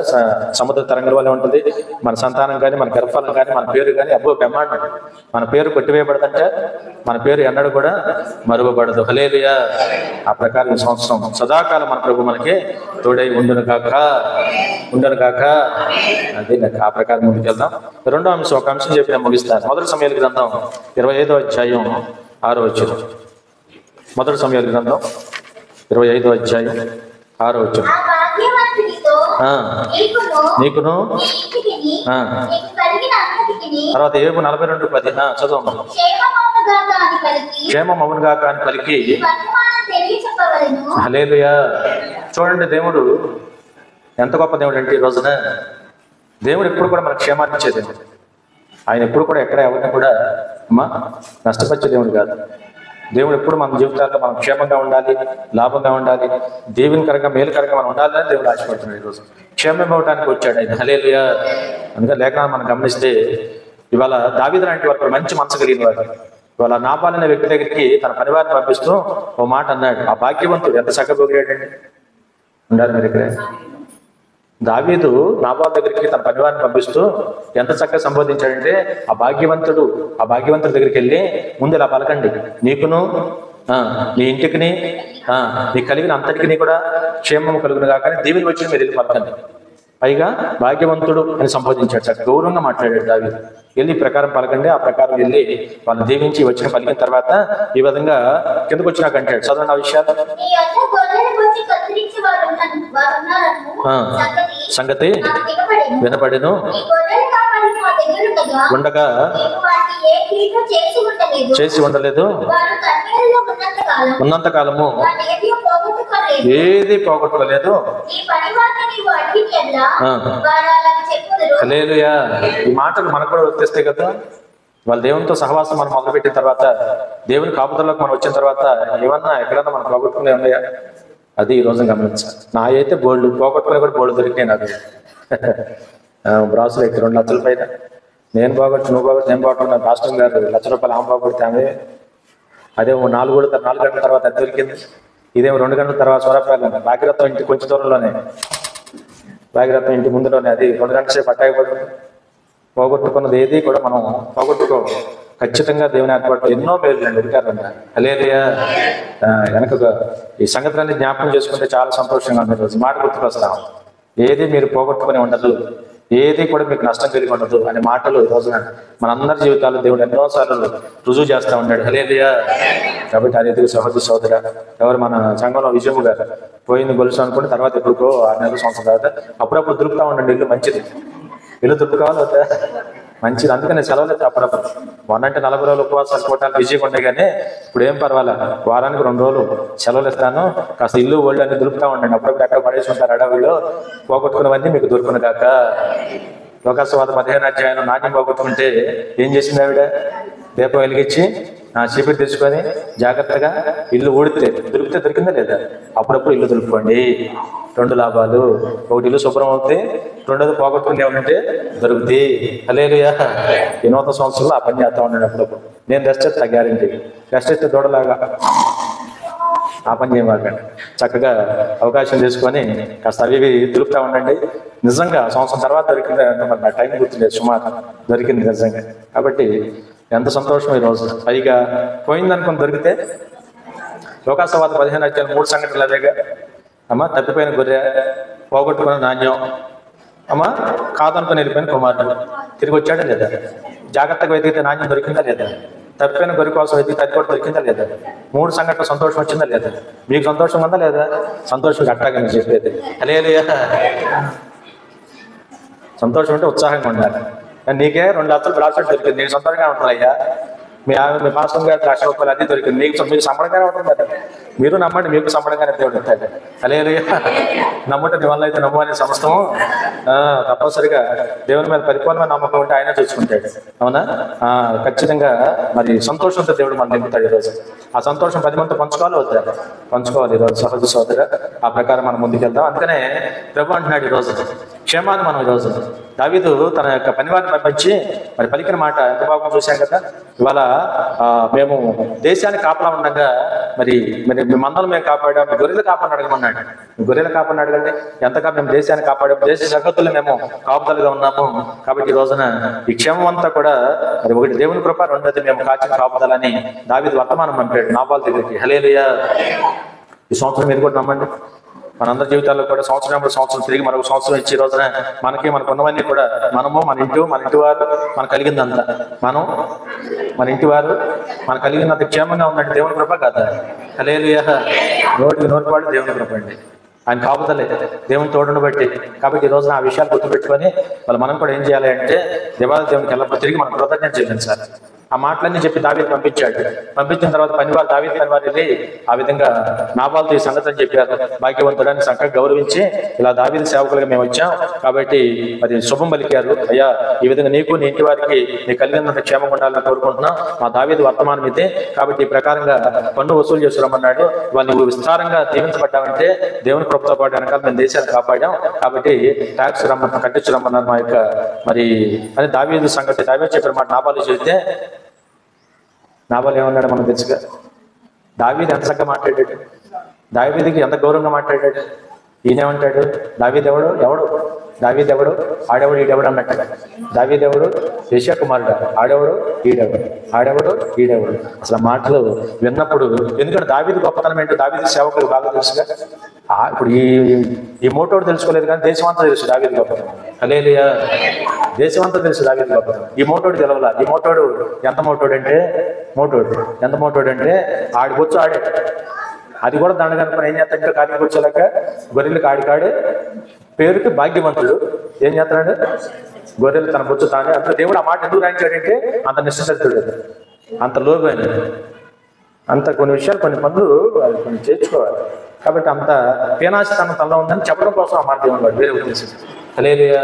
సముద్ర తరంగం వల్లే ఉంటుంది. మన సంతానం కానీ, మన గర్భఫలం కానీ, మన పేరు కానీ అబ్బో బ్రహ్మాండం. మన పేరు కొట్టివేయబడదంటే మన పేరు ఎన్నడూ కూడా మరుగుపడదు. హల్లెలూయా. ఆ ప్రకారం ఈ సంవత్సరం సదాకాలం మన ప్రభు మనకి తోడై ఉండును గాక. అదే ఆ ప్రకారం ముందుకెళ్దాం. రెండో అంశం, ఒక అంశం చెప్పి నేను ముగిస్తాను. మొదటి సమయాల గ్రంథం 25వ అధ్యాయం 6వ వచనం. మొదటి సమయాల గ్రంథం 25వ అధ్యాయం 6వ వచనం. నీకును తర్వాత ఏబు 42:10 చదవమ్మా. క్షేమం అవును గాక అని పలికి. హల్లెలూయా. చూడండి, దేవుడు ఎంత గొప్ప దేవుడు అంటే, ఈ రోజున దేవుడు ఎప్పుడు కూడా మనకు క్షేమాన్ని ఇచ్చే దేవుడు. ఆయన ఎప్పుడు కూడా ఎక్కడ ఎవరిని కూడా నష్టపరిచే దేవుడు కాదు. దేవుడు ఎప్పుడు మన జీవితాల్లో మనం క్షేమంగా ఉండాలి, లాభంగా ఉండాలి, దీవెనకరంగా మేలుకరంగా మనం ఉండాలని దేవుడు ఆశపడుతున్నాడు. ఈరోజు క్షేమం ఇవ్వడానికి వచ్చాడు ఆయన. హల్లెలూయా. అందుకే లేఖనాన్ని మనం గమనిస్తే, ఇవాళ దావీదు లాంటి వారు మంచి మనసు కలిగిన వారు ఇవాళ నాబాల్ అనే వ్యక్తి దగ్గరికి తన పనివారిని పంపిస్తూ ఓ మాట అన్నాడు. ఆ భాగ్యవంతుడు ఎంత చక్కబోగాడండి. ఉండాలి మీరు ఇక్కడే. దావీదు నాబాల్ దగ్గరికి తన పనివారిని పంపిస్తూ ఎంత చక్కగా సంబోధించాడంటే, ఆ భాగ్యవంతుడి దగ్గరికి వెళ్ళి ముందు ఇలా పలకండి, నీకును నీ ఇంటికిని నీకు కలిగిన అంతటికి కూడా క్షేమము కలుగును కాక దీవెని వచ్చి మీరు వెళ్ళి పలకండి. పైగా భాగ్యవంతుడు అని సంబోధించాడు. చక్కగా గౌరవంగా మాట్లాడాడు దావీదు. వెళ్ళి ఈ ప్రకారం పలకండి. ఆ ప్రకారం వెళ్ళి వాళ్ళని దీవించి వచ్చిన పలికిన తర్వాత ఈ విధంగా కిందకు వచ్చినాక అంటాడు. చదవండి ఆ విషయాలు. సంగతి వినపడెను ఉండగా చేసి ఉండలేదు. ఉన్నంత కాలము ఏది పోగొట్టుకోలేదు. హల్లెలూయా. ఈ మాటలు మనకు కూడా వర్తిస్తాయి కదా. వాళ్ళ దేవునితో సహవాసం మనం మొదలుపెట్టిన తర్వాత, దేవుని కాపుదల్లోకి మనం వచ్చిన తర్వాత ఏమన్నా ఎక్కడన్నా మనం పోగొట్టుకునే ఉన్నాయా? అది ఈ రోజు గమనించాలి. నా అయితే బోల్డ్ పోగొట్టుకునే కూడా బోల్డ్ దొరికినాయి నాకు. బ్రాసులు అయితే 2 లక్షల పైన నేను నువ్వు పోగొట్టు నేను పోగొట్టుకున్నా. రాష్ట్రం గారు ₹1,00,000 ఆమె పోగొడితే ఆమె అదేమో 4 గంటల తర్వాత అది దొరికింది. ఇదేమో 2 గంటల తర్వాత సొరపాయలు. భాగ్యరత్నం ఇంటి కొంచెం దూరంలోనే, భాగ్యరత్నం ఇంటి ముందులోనే. అది 2 గంటల సేపు అట్టాగిపోతుంది. పోగొట్టుకున్నది ఏది కూడా మనం పోగొట్టుకో. ఖచ్చితంగా దేవుని ఏర్పాటు ఎన్నో మేలు ఉడికారంట. హల్లెలూయా. వెనక ఈ సంగతులన్నీ జ్ఞాపకం చేసుకుంటే చాలా సంతోషంగా ఉంది. రోజు మాట గుర్తుకొస్తాం. ఏది మీరు పోగొట్టుకుని ఉండదు, ఏది కూడా మీకు నష్టం కలిగి ఉండదు అనే మాటలు ఈ రోజున మనందరి జీవితాల్లో దేవుడు ఎన్నోసార్లు రుజువు చేస్తూ ఉన్నాడు. హల్లెలూయా. కాబట్టి అది ఎదుగు సహోదర ఎవరు మన సంఘంలో విజయము గారు పోయింది గొలుసు అనుకుంటే తర్వాత ఎప్పుడుకో 6 నెలల సంవత్సరం తర్వాత అప్పుడప్పుడు దొరుకుతూ ఉండండి. ఇల్లు మంచిది, ఇల్లు దొరుకుకోవాలి వద్దా? మంచిది. అందుకని సెలవులు అప్పుడప్పుడు. మొన్నంటే 40 రోజులు ఉపవాసాలు కోటాలు బిజీగా ఉండే, కానీ ఇప్పుడు ఏం పర్వాలా, వారానికి 2 రోజులు సెలవులు ఇస్తాను. కాస్త ఇల్లు ఒళ్ళు అన్ని దొరుకుతూ ఉండండి. అప్పుడప్పుడు ఎక్కడ పడేసి ఉంటారు అడవుల్లో. పోగొట్టుకున్నవన్నీ మీకు దొరుకును కాక. లోకాసువార్త 15వ అధ్యాయంలో నాట్యం పోగొట్టుకుంటే ఏం చేసింది ఆవిడ? దీపం వెలిగించి చీపిరి తెచ్చుకొని జాగ్రత్తగా ఇల్లు ఊడితే దొరికిందా లేదా? అప్పుడప్పుడు ఇల్లు దులుపుకోండి. 2 లాభాలు. ఒకటి ఇల్లు శుభ్రం అవుతుంది, 2వది పోగొట్టుకునే ఉంటే దొరుకుతుంది. హల్లెలూయా. ఈ నూతన సంవత్సరంలో ఆ పని చేస్తా ఉండండి. అప్పుడప్పుడు నేను రెస్ట్ ఇస్తా, గ్యారెంటీ. రెస్ట్ ఇస్తే దూడలాగా ఆ పని చేయమాకండి. చక్కగా అవకాశం తీసుకొని కాస్త అవి దులుపుతా ఉండండి. నిజంగా సంవత్సరం తర్వాత దొరికింది. నా టైం గుర్తులేదు, సుమారు దొరికింది నిజంగా. కాబట్టి ఎంత సంతోషం ఈరోజు. పైగా పోయిందనుకుని దొరికితే లోకాసువార్త 15వ అధ్యాయం 3 సంఘటనలు అదేగా. తప్పిపోయిన గొర్రె, పోగొట్టుకున్న నాణ్యం, కాదనుకుని వెళ్ళిపోయిన కుమారుడు తిరిగి వచ్చాడా లేదా? జాగ్రత్తగా వెతికితే నాణ్యం దొరికిందా లేదా? తప్పిపోయిన గొర్రె కోసం వెతికితే అది కూడా దొరికిందా లేదా? 3 సంఘటనలు సంతోషం వచ్చిందా లేదా? మీకు సంతోషం ఉందా లేదా? సంతోషం అట్టాగా నేను చెప్పేది. హల్లెలూయా. సంతోషం అంటే ఉత్సాహంగా ఉండాలి. నీకే 2 లక్షలు బ్రాస్లెట్ దొరికింది, నీకు సంతోషంగా ఉంటుంది అయ్యా. మీ మాసం గారు ₹1,00,000 అది దొరికింది, మీకు సంబడంగానే ఉంటుంది కదా. మీరు నమ్మండి, మీకు సంబడంగానే దేవుడు ఉంటాడు. హల్లెలూయా. నమ్ముట నీ వల్ల అయితే నమ్మని సమస్తము తప్పనిసరిగా దేవుని మీద పరిపూర్ణమైన నమ్మకం ఉంటే ఆయన చూసుకుంటాడు. అవునా? ఖచ్చితంగా మరి సంతోషంతో దేవుడు మనం నింపుతాడు. ఈరోజు ఆ సంతోషం 10 మందితో పంచుకోవాలి వద్దా? పంచుకోవాలి. ఈరోజు సహోదర ఆ ప్రకారం మనం ముందుకెళ్దాం. అందుకనే ప్రభు అంటున్నాడు ఈరోజు క్షేమాన్ని. మనం ఈరోజు దావీదు తన యొక్క పనివారిని పంపించి మరి పలికిన మాట ఎంత బాగా చూశాం కదా. ఇవాళ మేము దేశాన్ని కాపలా ఉండగా మరి మరి మీ మందలు మేము కాపాడాం, మీ గొర్రెలు కాపాడిని అడగమన్నాడు. మీ గొర్రెలు కాపాడిని అడగండి. ఎంతగా మేము దేశాన్ని కాపాడాం, దేశ సరిహద్దులు మేము కాపుదలుగా ఉన్నాము. కాబట్టి ఈ రోజున ఈ క్షేమం అంతా కూడా మరి ఒకటి దేవుని కృప, రెండోది మేము కాచిన కాపుదలని దావీదు వర్తమానం పంపాడు నాబాల్ దగ్గరికి. హల్లెలూయా. ఈ సంవత్సరం మీరు కూడా నమ్మండి, మనందరి జీవితాల్లో కూడా సంవత్సరం తిరిగి మరొక సంవత్సరం ఇచ్చే రోజున మనకు ఉన్నవన్నీ కూడా మనము, మన ఇంటి వారు, మనకు కలిగిందంతా, మన ఇంటి వారు మనకు కలిగినంత క్షేమంగా ఉందంటే దేవుని కృప కదా. హల్లెలూయా. నోటికి నోటిపాడు దేవుని కృప అండి. ఆయన కాపుదలే దేవుని తోడును బట్టి. కాబట్టి ఈ రోజున ఆ విషయాలు గుర్తుపెట్టుకొని మనం కూడా ఏం చేయాలి అంటే దేవాలయ దేవునికి వెళ్ళినప్పుడు తిరిగి మనం కృతజ్ఞత చెల్లించాలి. ఆ మాటలన్నీ చెప్పి దావీదు పంపించాడు. పంపించిన తర్వాత దావీదు పనివారు వెళ్ళి ఆ విధంగా నాబాలుతో ఈ సంగతి చెప్పారు. భాగ్యవంతుడాన్ని చక్కగా గౌరవించి, ఇలా దావీదు సేవకులుగా మేము వచ్చాం కాబట్టి మరి శుభం పలికారు. అయ్యా, ఈ విధంగా నీకు నీ ఇంటి వారికి నీ కలిగినంత క్షేమం ఉండాలని కోరుకుంటున్నాం. మా దావీదు వర్తమానం ఇదే. కాబట్టి ఈ ప్రకారంగా పన్ను వసూలు చేసుకురమ్మన్నాడు. వాళ్ళు నువ్వు విస్తారంగా దీవించబడ్డావంటే దేవుని కృపతో పాటు వెనకాల మేము దేశాన్ని కాపాడాం. కాబట్టి ట్యాక్స్ కట్టించురమ్మన్నారు మా యొక్క మరి అని దావీదు సంగతి దావీదు చెప్పిన మాట నాబాలు చెబితే, నాబాలు ఏమన్నాడు మనకు తెలుసుగా. దావీదు ఎంత చక్కగా మాట్లాడాడు, దావీదుకి ఎంత గౌరవంగా మాట్లాడాడు. ఈయనేమంటాడు, దావీదెవడు ఆడెవడు ఈడెవడు అన్నట్టుగా. దావీదెవడు యెషయా కుమారుడు, ఆడెవడు ఈడెవడు. అసలు మాటలు విన్నప్పుడు, ఎందుకంటే దావీదు గొప్పతనం ఏంటో దావీదు సేవకులు బాగా తెలుసుగా. ఇప్పుడు ఈ మోటోడు తెలుసుకోలేదు కానీ దేశమంతా తెలుసు దావీదు గొప్పతనం. హల్లెలూయా. దేశమంతా తెలుసు దావీదు గొప్పతనం. ఈ మోటోడు తెలవలా. ఈ మోటోడు ఎంత మోటోడు అంటే ఆడి బొచ్చు ఆడే. అది కూడా దండగనుకుని ఏం చేస్తాడు, కాడికి కూర్చోలేక గొర్రెలకు ఆడికాడే పేరుకి భాగ్యవంతుడు ఏం చేస్తాడు, గొర్రెలు తన బొచ్చు తానే. అంటే దేవుడు ఆ మాట ఎందుకు రాయించాడంటే అంత నిశ్చయితుడు, అంత లోబు అని. అంత కొన్ని విషయాలు కొన్ని పనులు కొన్ని చేర్చుకోవాలి. కాబట్టి అంత పేనాసి తనలో ఉందని చెప్పడం కోసం ఆ మాట దేవుడు వేరే ఉద్దేశం. హల్లెలూయా.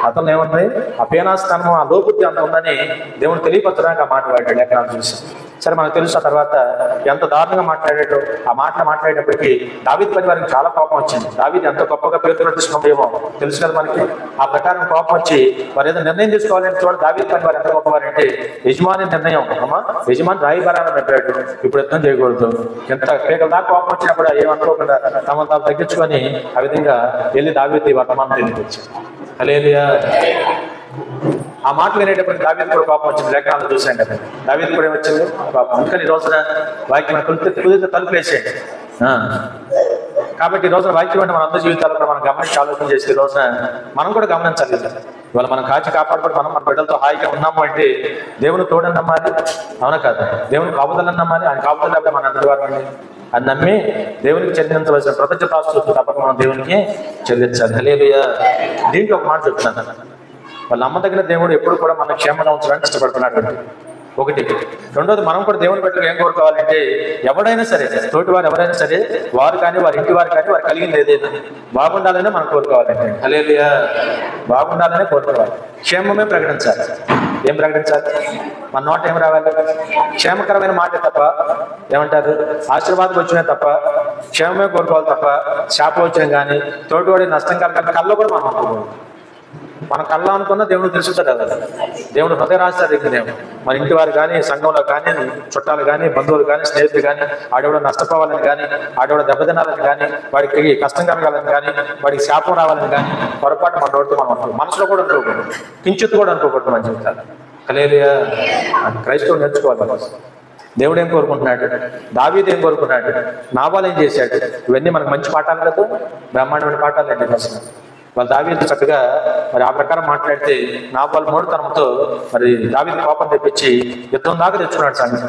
అతను ఏముంది, ఆ పేనాస్థానం, ఆ లోబుద్ధి అంత ఉందని దేవుడు తెలియపరచడానికి ఆ మాట వాడాడు. ఎక్కడ చూసాం. సరే, మనకు తెలుసు ఆ తర్వాత ఎంత దారుణంగా మాట్లాడాడో. ఆ మాటలు మాట్లాడేటప్పటికీ దావీదు పని వారికి చాలా కోపం వచ్చింది. దావీదు ఎంత గొప్పగా పేరుతున్నట్టున్నామేమో తెలుసు కదా మనకి. ఆ ప్రకారం కోపం వచ్చి వారు ఏదో నిర్ణయం తీసుకోవాలంటే చూడ దావీదు పని వారు ఎంత గొప్పవారంటే, యజమాని నిర్ణయం యజమాని రాయిబారాన్ని పెట్టాడు, ఇప్పుడు యుద్ధం చేయకూడదు. ఎంత పేగల దాకా కోపం వచ్చినప్పుడు ఏమనుకోకుండా తమ తాము తగ్గించుకొని ఆ విధంగా వెళ్ళి దావీదు వర్తమానం తెలియవచ్చు. హల్లెలూయా. ఆ మాటలు వినేటప్పుడు దావీదు కూడా కోపం వచ్చింది. లేఖనాలు చూసాం కదా, దావీదు కూడా ఏమొచ్చింది కోపం. అందుకని ఈ రోజున వాక్యం కుదిరితే తలుపులేసేయండి. కాబట్టి ఈ రోజున వాక్యం అంటే మన అందరి జీవితాల్లో కూడా మనం గమనించి ఆలోచన చేసి ఈ రోజున మనం కూడా గమనించాలి. ఇవాళ మనం కాపాడుకొని మన బిడ్డలతో హాయిగా ఉన్నాము అంటే దేవుని తోడని నమ్మాలి, అవునా కాదు? దేవుని కాపుదలని నమ్మాలి. ఆయన కాపుదల లేకపోతే మన అందరి వారు అండి. అది నమ్మి దేవునికి చెల్లించవలసిన కృతజ్ఞతాస్తుతులు తప్పక మనం దేవునికి చెల్లించాలి. హల్లెలూయా. దీంట్లో ఒక మాట చెప్తున్నాను, వాళ్ళ నమ్మదగిన దేవుడు ఎప్పుడు కూడా మన క్షేమంగా ఉంచడానికి ఇష్టపడుతున్నాడు. ఒకటి. రెండోది, మనం కూడా దేవుని బిడ్డలు ఏం కోరుకోవాలంటే, ఎవడైనా సరే, తోటి వారు ఎవరైనా సరే, వారు కానీ వారి ఇంటి వారు కానీ వారు కలిగింది ఏదైనా బాగుండాలనే మనం కోరుకోవాలంటే. హల్లెలూయా. బాగుండాలనే కోరుకోవాలి. క్షేమమే ప్రకటించాలి. ఏం ప్రకటించాలి? మన నోట ఏం రావాలి? క్షేమకరమైన మాట తప్ప, ఏమంటారు, ఆశీర్వాదం వచ్చినా తప్ప, క్షేమమే కోరుకోవాలి తప్ప, శాపం వచ్చిన కానీ తోటివాడి నష్టం కలగాలి కళ్ళలో కూడా మనం అనుకోవాలి. మన కళ్ళ అనుకున్న దేవుడు తెలుసుతాడు కదా. దేవుడు హృదయ రాస్తాడు. దేవుడు మన ఇంటి వారు కానీ, సంఘంలో కానీ, చుట్టాలు కానీ, బంధువులు కానీ, స్నేహితులు కానీ, ఆడేవాడు నష్టపోవాలని కానీ, ఆడేవాడు దెబ్బతినాలని కానీ, వాడికి కష్టం కలగాలని కానీ, వాడికి శాపం రావాలని కానీ పొరపాటు మన నోటితో మనం అనుకో, మనసులో కూడా అనుకోకూడదు, కించిత్ కూడా అనుకోకూడదు మన జీవితాలు. హల్లెలూయా. క్రైస్తవులు నేర్చుకోవాలి. దేవుడు ఏం కోరుకుంటున్నాడు, దావీదు ఏం కోరుకున్నాడు, నాబాలు ఏం చేశాడు, ఇవన్నీ మనకు మంచి పాఠాలు కదా, బ్రహ్మాండమైన పాఠాలు అండి. అసలు వాళ్ళు దావీదు చక్కగా మరి ఆ ప్రకారం మాట్లాడితే నాబాలు మూఢతనంతో మరి దావీదు కోపం తెప్పించి యుద్ధం దాకా తెచ్చుకున్నాడు సంగతి,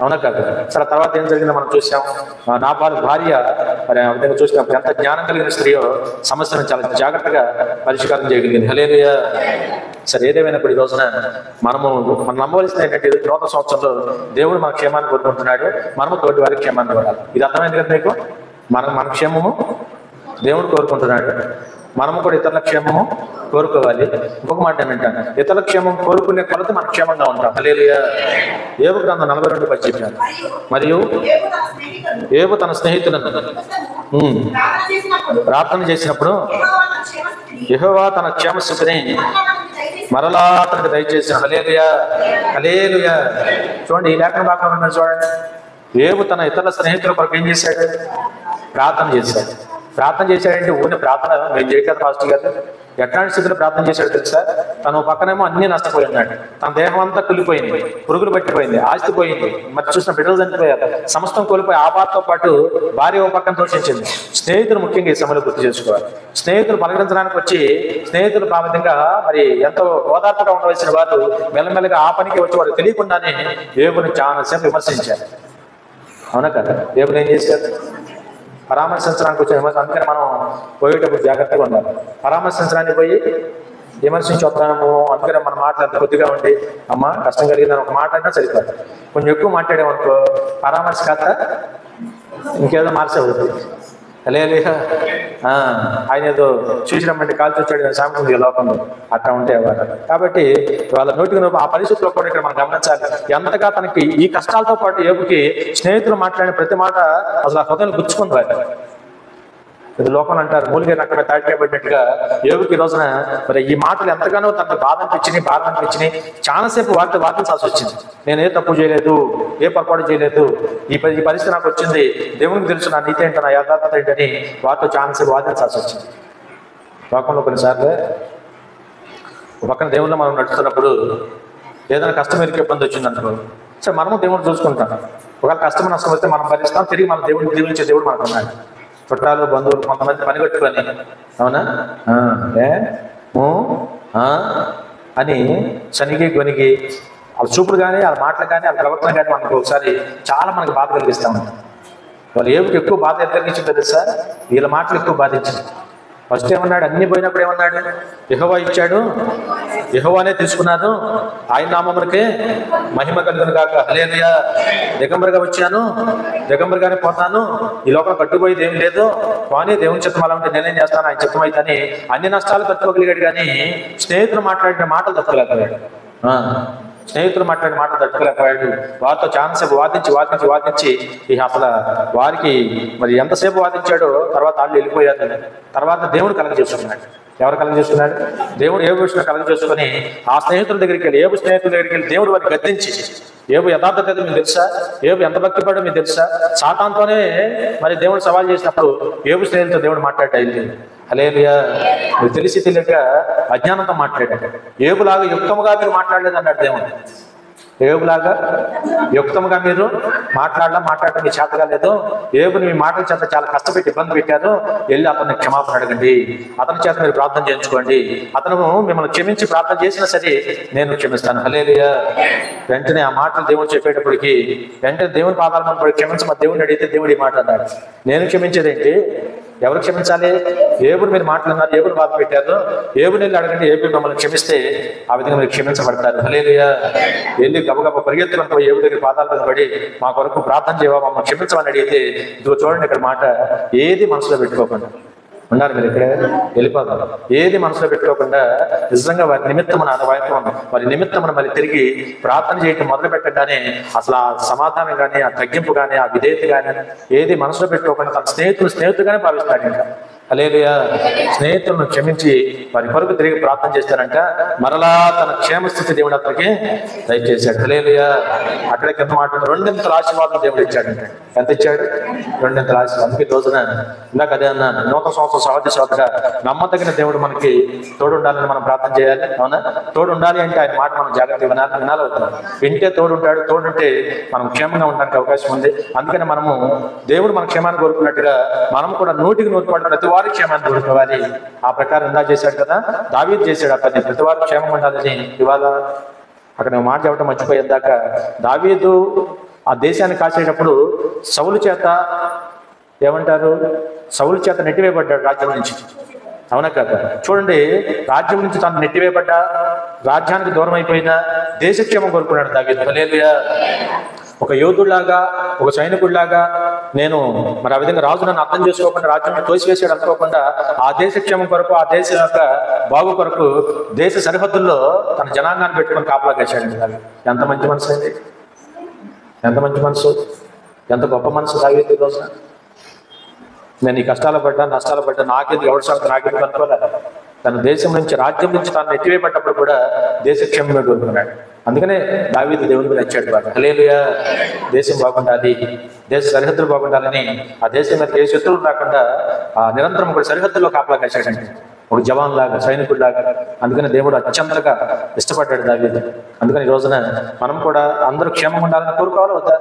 అవునా కాదు? సరే, తర్వాత ఏం జరిగిందో మనం చూసాం. నాబాలు భార్య మరి ఆ విధంగా చూసినప్పుడు ఎంత జ్ఞానం కలిగిన స్త్రీయో సమస్యను చాలా జాగ్రత్తగా పరిష్కారం చేయగలిగింది. హల్లెలూయా. సరే, ఏదేమైనా కూడా ఈ రోజున మనం నమ్మవలసింది ఏంటంటే, నూతన సంవత్సరంలో దేవుడు మన క్షేమాన్ని కోరుకుంటున్నాడు, మనము తోటి వారికి క్షేమాన్ని కోరాలి. ఇది అర్థమైంది కదా మీకు? మన క్షేమము దేవుడు కోరుకుంటున్నాడు, మనము కూడా ఇతరుల క్షేమము కోరుకోవాలి. ఇంకొక మాట ఏమంటాను, ఇతరుల క్షేమం కోరుకునే కొలత మనం క్షేమంగా ఉంటాం. హల్లెలూయా. యోబు గ్రంథం 42 చెప్పారు. మరియు యోబు తన స్నేహితులను ప్రార్థన చేసినప్పుడు యెహోవా తన క్షేమ స్థితిని మరలా అతనికి దయచేసి. హల్లెలూయా. హల్లెలూయా. చూడండి, ఈ లేఖన భాగంలో చూడండి, యోబు తన ఇతరుల స్నేహితుల కొరకు ఏం చేశాడు? ప్రార్థన చేశాడు. ప్రార్థన చేశాడంటే ఊరిని ప్రార్థన మేము చేయగలరు పాస్టర్ గారు. ఎట్లాంటి స్థితిలో ప్రార్థన చేశాడు తెలుసా? తను పక్కనేమో అన్ని నష్టపోయి ఉన్నాడు. తన దేహం అంతా కులిపోయింది, పురుగులు పట్టిపోయింది, ఆస్తి పోయింది, మరి చూసిన బిడ్డలు చనిపోయారు, సమస్తం కోల్పోయి ఆ బాధతో పాటు భార్య ఓ పక్కన దోషించింది. స్నేహితులు ముఖ్యంగా ఈ సమయంలో గుర్తు చేసుకోవాలి. స్నేహితులు పలకరించడానికి వచ్చి స్నేహితులు ప్రాముఖ్యంగా మరి ఎంతో ఓదార్పుగా ఉండవలసిన వారు మెల్లమెల్లగా ఆ పనికి వచ్చి వారు తెలియకుండానే యోబుని చాలాసేపు విమర్శించారు. అవునా కదా? యోబుని ఏం చేశారు? పరామర్శించడానికి వచ్చిన విమర్శ. అందుకని మనం పోయేటప్పుడు జాగ్రత్తగా ఉండాలి. పరామర్శించడానికి పోయి విమర్శించి వస్తాము. అందుకని మన మాటలు అంత కొద్దిగా ఉండి అమ్మ కష్టం కలిగిందని ఒక మాట అయినా సరిపోదు. కొంచెం ఎక్కువ మాట్లాడేమనుకో పరామర్శ కాక ఇంకేదో మార్చేవుతుంది. లేదా ఆయన ఏదో చూసినమ్మంటే కాల్చి వచ్చాడు సామెత లోకంలో అట్లా ఉంటేవారు. కాబట్టి వాళ్ళ నోటికి ఆ పరిస్థితుల్లో కూడా ఇక్కడ మనం గమనించాలి. ఎంతగా తనకి ఈ కష్టాలతో పాటు యోబుకి స్నేహితులు మాట్లాడిన ప్రతి మాట అసలు ఆ హృదయం గుచ్చుకుంది. ఇది లోకం అంటారు మూలిగా రకమే తాటిపడినట్టుగా యోబుకి ఈ రోజున మరి ఈ మాటలు ఎంతగానో తనకు బాధ అనిపించినాయి, భారం అనిపించినాయి. చాలాసేపు వాదించాల్సి వచ్చింది. నేను ఏ తప్పు చేయలేదు, ఏ పొరపాటు చేయలేదు, ఈ పరిస్థితి నాకు వచ్చింది, దేవునికి తెలుసు నా నీతి ఏంటో, నా యథార్థత ఏంటని వాటితో చాలాసేపు వాదించాల్సి వచ్చింది. లోకంలో కొన్నిసార్లు పక్కన దేవుళ్ళు మనం నడుస్తున్నప్పుడు ఏదైనా కష్టం ఎదురు ఇబ్బంది వచ్చింది అనుకో, సరే మనము దేవుడు చూసుకుంటాం. ఒకవేళ కష్టం నష్టం వస్తే మనం భరిస్తాం, తిరిగి మన దేవుడిని దీవించే దేవుడు మనకు ఉన్నాడు. చుట్టాలు బంధువులు కొంతమంది పనిగట్టుకొని అవునా అని శనికి గొనికి వాళ్ళ చూపులు కానీ వాళ్ళ మాటలు కానీ వాళ్ళ ప్రవర్తన కానీ మనకు ఒకసారి చాలా మనకు బాధ కలిగిస్తూ ఉంటాం. వాళ్ళు ఏమిటి ఎక్కువ బాధ ఎంత కలిగించిందో తెలుసా? వీళ్ళ మాటలు ఎక్కువ బాధించింది. ఫస్ట్ ఏమన్నాడు? అన్ని పోయినప్పుడు ఏమన్నాడు? యెహోవా ఇచ్చాడు, యెహోవానే తీసుకున్నాను, ఆయన నామమునకే మహిమ కలుగును గాక, హల్లెలూయా. దిగంబరిగా వచ్చాను, దిగంబరిగానే పోతాను, ఈ లోపల కట్టుపోయేది ఏం లేదు, కానీ దేవుని చిత్తం అలా ఉంటే నేనేం చేస్తాను, ఆయన చిత్తం అయితేని అన్ని నష్టాలు తట్టుకోగలిగాడు. కానీ స్నేహితులు మాట్లాడిన మాటలు తట్టుకోలేకపోయాడు. స్నేహితులు మాట్లాడిన మాటలు తట్టుకోలేకపోయాడు. వారితో చాలాసేపు వాదించి ఇక అసలు వారికి మరి ఎంతసేపు వాదించాడో తర్వాత వాళ్ళు వెళ్ళిపోయారు. తర్వాత దేవుడు కలగజేసుకున్నాడు. ఎవరు కలగజేసుకున్నాడు? దేవుడు ఏబు విషయంలో కలగజేసుకుని ఆ స్నేహితుల దగ్గరికి వెళ్ళి, ఏబు స్నేహితుల దగ్గరికి వెళ్ళి దేవుడు వారిని గద్దించి, ఏబు యథార్థత మీకు తెలుసా, ఏబు ఎంత భక్తిపడో మీకు తెలుసా, సాతానుతోనే మరి దేవుడు సవాల్ చేసినప్పుడు ఏబు స్నేహితులతో దేవుడు మాట్లాడాడు. హల్లెలూయా. మీరు తెలిసి తెలియక అజ్ఞానంతో మాట్లాడాడు. ఏబులాగా యుక్తముగా మీరు మాట్లాడలేదు అన్నాడు దేవుడు. ఏబులాగా యుక్తముగా మీరు మాట్లాడటం మీ చేత కాలేదు. ఏబుని మీ మాటల చేత చాలా కష్టపెట్టి ఇబ్బంది పెట్టారు. వెళ్ళి అతన్ని క్షమాపణ అడగండి, అతని చేత మీరు ప్రార్థన చేయించుకోండి, అతను మిమ్మల్ని క్షమించి ప్రార్థన చేసినా సరే నేను క్షమిస్తాను. హల్లెలూయా. వెంటనే ఆ మాటలు దేవుడు చెప్పేటప్పటికి వెంటనే దేవుని పాదాల మీద క్షమించమని దేవుడిని అడిగితే దేవుడు ఈ మాట అన్నాడు. నేను క్షమించేదేంటి? ఎవరు క్షమించాలి? ఏబుని మీరు మాట్లాడినారు, ఏబుని బాధ పెట్టారు, ఏబుని వెళ్ళి అడగండి, ఏబు మిమ్మల్ని క్షమిస్తే ఆ విధంగా మీరు క్షమించబడతారు. హల్లెలూయా. వెళ్ళి గబగబ పరిగెత్తుకొని పోయి ఏబు దగ్గర పాదాల మీద పడి మా కొరకు ప్రార్థన చేయవా, మమ్మల్ని క్షమించమని అడిగితే ఇదిగో చూడండి ఇక్కడ మాట, ఏది మనసులో పెట్టుకోకుండా ఉన్నారు. మీరు ఇక్కడే వెళ్ళిపోతారు. ఏది మనసులో పెట్టుకోకుండా నిజంగా వారి నిమిత్తమున వారి నిమిత్తమున మళ్ళీ తిరిగి ప్రార్థన చేయటం మొదలు పెట్టగానే అసలు ఆ సమాధానం కానీ, ఆ తగ్గింపు కానీ, ఆ విధేయత కానీ ఏది మనసులో పెట్టుకోకుండా తన స్నేహితుడుగానే భావిస్తాడు. ఇంకా హల్లెలూయా. స్నేహితులను క్షమించి వారి కొరకు తిరిగి ప్రార్థన చేస్తారంట. మరలా తన క్షేమస్థితి దేవుడు అతనికి దయచేశాడు. హల్లెలూయా. అక్కడే కింద మాట, రెండింతల ఆశీర్వాదం దేవుడు ఇచ్చాడంట. ఎంత ఇచ్చాడు? రెండింతల ఆశీర్వాదం. అందుకే రోజున ఇందాక అదే అన్నాను, నూతన సంవత్సరం సహజ నమ్మదగిన దేవుడు మనకి తోడు ఉండాలని మనం ప్రార్థన చేయాలి. అవునా? తోడు ఉండాలి అంటే ఆయన మాట మనం జాగ్రత్తగా వినాలవుతున్నాం. వింటే తోడుంటాడు, తోడుంటే మనం క్షేమంగా ఉండడానికి అవకాశం ఉంది. అందుకని మనము దేవుడు మన క్షేమాన్ని కోరుకున్నట్టుగా మనం కూడా 100% ప్రతి వారి క్షేమాన్ని కోరుకోవాలి. ఆ ప్రకారం ఇందా చేశాడు కదా, దావీదు చేశాడు. అతన్ని ప్రతి వారు క్షేమం ఉండాలని. ఇవాళ అక్కడ మాట చెప్పడం మర్చిపోయేదాక దావీదు ఆ దేశాన్ని కాసేటప్పుడు సౌలు చేత ఏమంటారు, సౌలు చేత నెట్టివేయబడ్డాడు రాజ్యం నుంచి. అవునా కదా? చూడండి, రాజ్యం నుంచి తను నెట్టివేయబడ్డా, రాజ్యానికి దూరం అయిపోయినా దేశక్షేమం కోరుకున్నాడు దావీదు. హల్లెలూయా. ఒక యోధుడిలాగా, ఒక సైనికుడిలాగా నేను మరి ఆ విధంగా రాజు నన్ను అర్థం చేసుకోకుండా రాజ్యాన్ని తోసివేసాడు అనుకోకుండా ఆ దేశక్షేమం కొరకు, ఆ దేశ యొక్క బాగు కొరకు దేశ సరిహద్దుల్లో తన జనాంగాన్ని పెట్టుకొని కాపలా కాశాడు. ఎంత మంచి మనసు అండి, ఎంత మంచి మనసు, ఎంత గొప్ప మనసు దావీదు ఈ రోజున. నేను ఈ కష్టాలు పడ్డా, నష్టాలు పడ్డా, నాకెందుకు ఎవరి సంగతి నాకెందుకు అనుకోలే. తన దేశం నుంచి, రాజ్యం నుంచి తాను నెట్టివేయబడ్డప్పుడు కూడా దేశక్షేమమే కోరుకున్నాడు. అందుకనే దావీదు దేవుని మీద వచ్చాడు బాగా. హల్లెలూయా. దేశం బాగుండాలి, దేశ సరిహద్దులు బాగుండాలని, ఆ దేశం మీద ఏ శత్రువులు రాకుండా ఆ నిరంతరం కూడా సరిహద్దుల్లో కాపలా కాశాడంటే, ఒక జవాన్ లాగా, సైనికుడిలాగా. అందుకని దేవుడు అత్యంతగా ఇష్టపడ్డాడు దావీదు. అందుకని ఈ రోజున మనం కూడా అందరూ క్షేమం ఉండాలని కోరుకోవాలి వద్దా?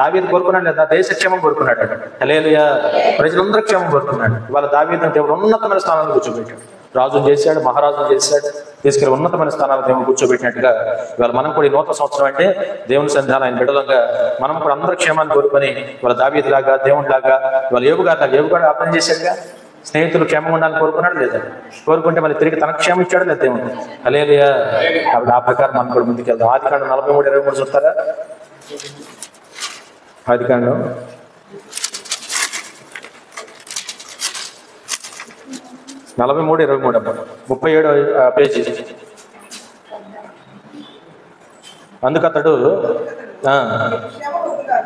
దావీదు కోరుకున్నాడు లేదా? దేశ క్షేమం కోరుకున్నాడు. హల్లెలూయా. ప్రజలందరూ క్షేమం కోరుకున్నాడు. ఇవాళ దావీదుని దేవుడు ఉన్నతమైన స్థానాన్ని కూర్చోబెట్టాడు. రాజును చేశాడు, మహారాజును చేశాడు, తీసుకెళ్లి ఉన్నతమైన స్థానాలు దేవుడు కూర్చోబెట్టినట్టుగా ఇవాళ మనం కూడా ఈ నూతన సంవత్సరం అంటే దేవుని సన్నిధానం ఆయన బిడ్డలంగా మనం కూడా అందరూ క్షేమాన్ని కోరుకొని ఇవాళ దావీదులాగా, దేవుడిలాగా, ఇవాళ యోబు కూడా అర్థం చేశాడుగా. స్నేహితులు క్షేమం ఉండాలని కోరుకున్నాడు లేదా? కోరుకుంటే మళ్ళీ తిరిగి తనకు క్షేమం ఇచ్చాడు లేదా దేవుడు? హల్లెలూయా. కాబట్టి ఆ ప్రకారం మనం కూడా ముందుకెళ్దాం. ఆదికాండం 43:23 చూస్తారా? ఆదికాండం 43:23 37వ పేజీ. అందుకతడు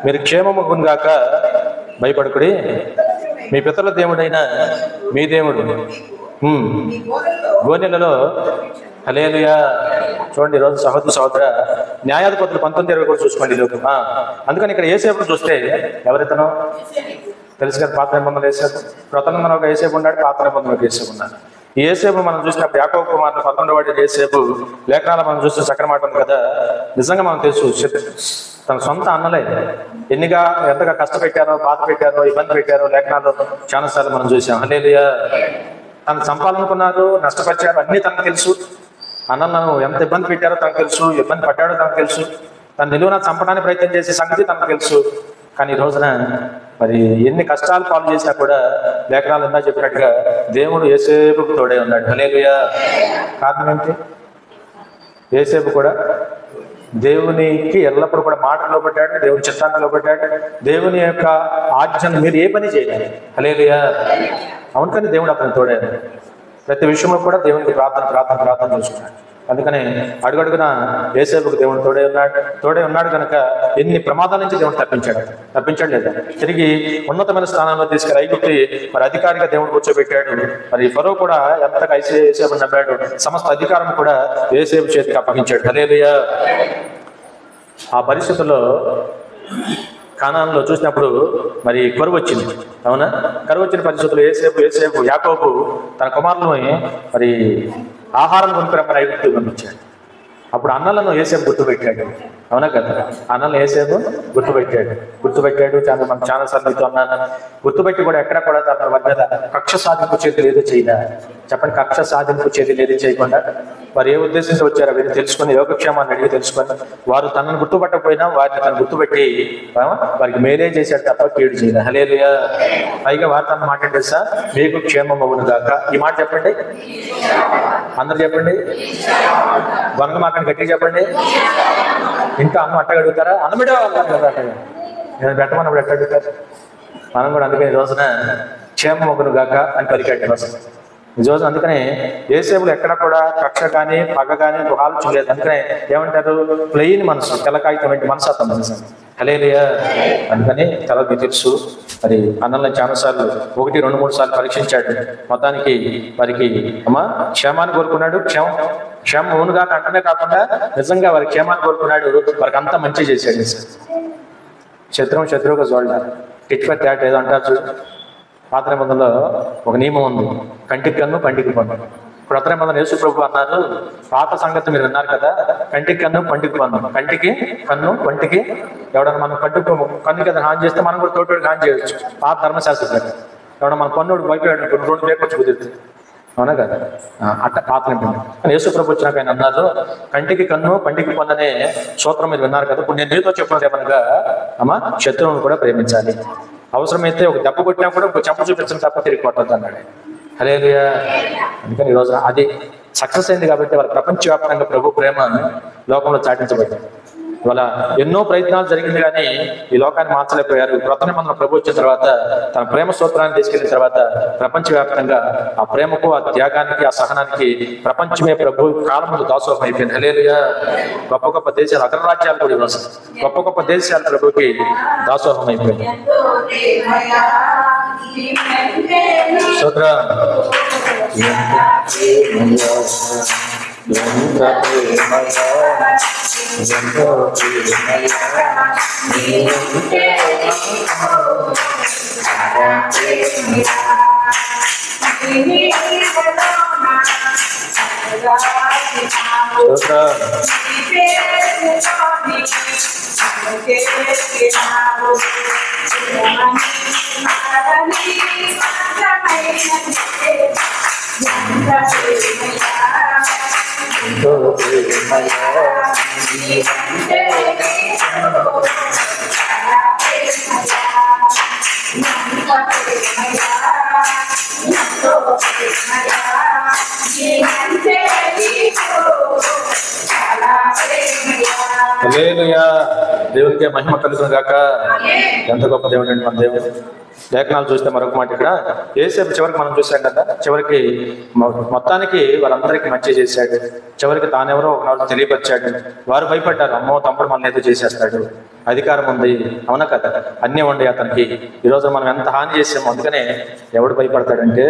మీరు క్షేమముగును గాక, భయపడకుడి, మీ పితరుల దేవుడైన మీ దేవుడు గోనెలలో. హల్లెలూయా. చూడండి ఈరోజు సహోదర న్యాయాధిపతులు 19:20 కూడా చూసుకోండి లోపు. అందుకని ఇక్కడ యేసేపును చూస్తే ఎవరితను తెలుసు కదా? పాత నిబంధనలు యేసేపు, క్రొత్త నిబంధనలో ఒక యేసేపు ఉన్నాడు, పాత నిబంధనలో ఒక యేసేపు ఉన్నాడు. ఈ యేసేపు మనం చూసినప్పుడు యాకోబు కుమారుడు 11వ యేసేపు లేఖనాలు మనం చూస్తే చక్కని మాట ఉంది కదా. నిజంగా మనం తెలుసు తన సొంత అన్నలే ఎంతగా కష్టపెట్టారో, బాధ పెట్టారో, ఇబ్బంది పెట్టారో లేఖనాల్లో చాలాసార్లు మనం చూసాం. హల్లెలూయా. తను చంపాలనుకున్నారు, నష్టపరిచారు, అన్నీ తనకు తెలుసు. అన్నలను ఎంత ఇబ్బంది పెట్టారో తనకు తెలుసు, ఇబ్బంది పడ్డాడో తనకు తెలుసు, తను నిలువున చంపడానికి ప్రయత్నం చేసే సంగతి తనకు తెలుసు. కానీ ఈ రోజున మరి ఎన్ని కష్టాలు పాలు చేసినా కూడా లేఖనాలు ఎన్నో చెప్పినట్టుగా దేవుడు యేసేపుకు తోడే ఉన్నాడు. హల్లెలూయా. కారణం ఏంటి? యేసేపు కూడా దేవునికి ఎల్లప్పుడూ కూడా మాటలో పడ్డాడు, దేవుని చిత్తాంలో పడ్డాడు, దేవుని యొక్క ఆజ్ఞను మీరు ఏ పని చేయాలి. హల్లెలూయా. అవును, కానీ దేవుడు అతను తోడే. ప్రతి విషయంలో కూడా దేవునికి ప్రార్థన చూసుకున్నాడు. అందుకని అడుగడుగున యేసేపుకు దేవుడు తోడే ఉన్నాడు కనుక ఎన్ని ప్రమాదాల నుంచి దేవుడు తప్పించాడు లేదా? తిరిగి ఉన్నతమైన స్థానంలో తీసుకెళ్ళి ఐగుప్తి మరి అధికారిగా దేవుడు కూర్చోబెట్టాడు. మరి ఫరో కూడా ఎంతగా యేసేపు నమ్మాడు, సమస్త అధికారం కూడా యేసేపు చేతికి అప్పగించాడు. హల్లెలూయా. ఆ పరిస్థితుల్లో కానాన్లో చూసినప్పుడు మరి కరువు వచ్చింది. అవునా? కరువు వచ్చిన పరిస్థితుల్లో యేసేపు యాకోబు తన కుమారులని మరి ఆహారం కొనుక్కురమ్మని ఐగుప్తుకు పంపించాడు. అప్పుడు అన్నలను యేసేపు గుర్తుపెట్టాడు. అవునా కదా? అన్నలను యేసేపు గుర్తుపెట్టాడు. మనం చాలాసార్లు మీతో అన్నాను, గుర్తుపెట్టి కూడా ఎక్కడ కూడా తన వారి మీద కక్ష సాధింపు చర్యలు ఏదో చేయదా? చెప్పండి. కక్ష సాధింపు చర్యలు ఏదో చేయకుండా వారు ఏ ఉద్దేశంతో వచ్చారో వీళ్ళు తెలుసుకొని, యోగక్షేమాన్ని అడిగి తెలుసుకొని, వారు తనను గుర్తుపట్టకపోయినా వారిని తను గుర్తుపెట్టి వారికి మేలే చేశాడు తప్ప కీడు చేయదు. హల్లెలూయా. పైగా వారు తన మాట తెలుసా? మీకు క్షేమం అవును గాక. ఈ మాట చెప్పండి, అందరు చెప్పండి. గొనగ మాకని గట్టిగా చెప్పండి. ఇంకా అన్నం అట్టగా అడుగుతారా? అన్నమిడే అన్నారు కదా, అట్టగా నేను పెట్టమన్నప్పుడు ఎట్లా అడుగుతారు? మనం కూడా అందుకని ఈ రోజున క్షేమం అవును గాక అని పలికాడు ఈ రోజున. అందుకనే యేసేపులో ఎక్కడ కూడా కక్ష కానీ పగ కానీ ఒక ఆలోచన లేదు. అందుకనే ఏమంటారు? ప్లెయిన్ మనసు, తెల్లకాగితం మనసు అతను మనసు. హల్లెలూయా. అందుకని మీకు తెలుసు మరి అన్నలను చాలాసార్లు 1, 2, 3 సార్లు పరీక్షించాడు. మొత్తానికి వారికి క్షేమాన్ని కోరుకున్నాడు. క్షేమం అవునుగా అంటనే కాకుండా నిజంగా వారి క్షేమాన్ని కోరుకున్నాడు. వారికి అంతా మంచి చేశాడు. శత్రువుగా చూడాలి. టిట్ ఫర్ టాట్ ఏదో అంటారు చూడు. పాత నిబంధనలో ఒక నియమం ఉంది, కంటికి కన్ను పంటికి పన్ను. క్రొత్త నిబంధన యేసు ప్రభు అన్నారు, పాత సంగతి మీరు విన్నారు కదా, కంటికి కన్ను పంటికి పన్ను. కంటికి కన్ను పంటికి ఎవడన్నా మనం కన్ను కదా హాని చేస్తే మనం కూడా తోటోడికి హాని చేయొచ్చు. పాత ధర్మశాస్త్రం ఎవడన్నా మన పన్నుడు భయపడాడు, 2 బేకొచ్చి కుదురుతుంది. అవునా కదా? అట్ట పాత నిబంధన. కానీ యేసు ప్రభు వచ్చినాక ఆయన అన్నారు, కంటికి కన్ను పంటికి పన్ను అనే సూత్రం మీరు విన్నారు కదా. ఇప్పుడు నేను నీతో చెప్పినది ఏమనగా, శత్రువును కూడా ప్రేమించాలి. అవసరమైతే ఒక దెబ్బ కొట్టినా కూడా ఒక చెంప చూపించడం తప్ప తిరిగి కొట్టద్దు అన్నాడు. హల్లెలూయా. అందుకని ఈరోజు అది సక్సెస్ అయింది కాబట్టి వాళ్ళ ప్రపంచవ్యాప్తంగా ప్రభు ప్రేమ లోకంలో చాటించబడింది. ఇవాళ ఎన్నో ప్రయత్నాలు జరిగింది కానీ ఈ లోకాన్ని మార్చలేకపోయారు. క్రొత్త నిబంధన ప్రభు వచ్చిన తర్వాత తన ప్రేమ స్తోత్రాన్ని తీసుకెళ్లిన తర్వాత ప్రపంచవ్యాప్తంగా ఆ ప్రేమకు, ఆ త్యాగానికి, ఆ సహనానికి ప్రపంచమే ప్రభు కాలములు దాసోహం అయిపోయింది. హల్లెలూయా. గొప్ప గొప్ప దేశాలు, అగ్రరాజ్యాలు కూడా ఈరోజు గొప్ప దేశాలు ప్రభుకి దాసోహం అయిపోయింది. స్తోత్రం. ఎంతో ప్రియమయ్యా నీవుంటే హల్లెలూయా. దేవునికి మహిమ కలుగును గాక. ఎంత గొప్ప దేవుడు అండి మన దేవుడు. లేఖనాలు చూస్తే మరొక మాట ఇక్కడ యేసేపు చివరికి మనం చూసాం కదా, చివరికి మొత్తానికి వారందరికీ మంచి చేశాడు. చివరికి తానెవరో ఒకనాడు తెలియపరిచాడు. వారు భయపడ్డారు, అమ్మో తమ్ముడు మన ఏదో చేసేస్తాడు, అధికారం ఉంది, అవునా కదా, అన్నీ ఉండి అతనికి. ఈరోజు మనం ఎంత హాని చేసాము. అందుకనే ఎవడు భయపడతాడంటే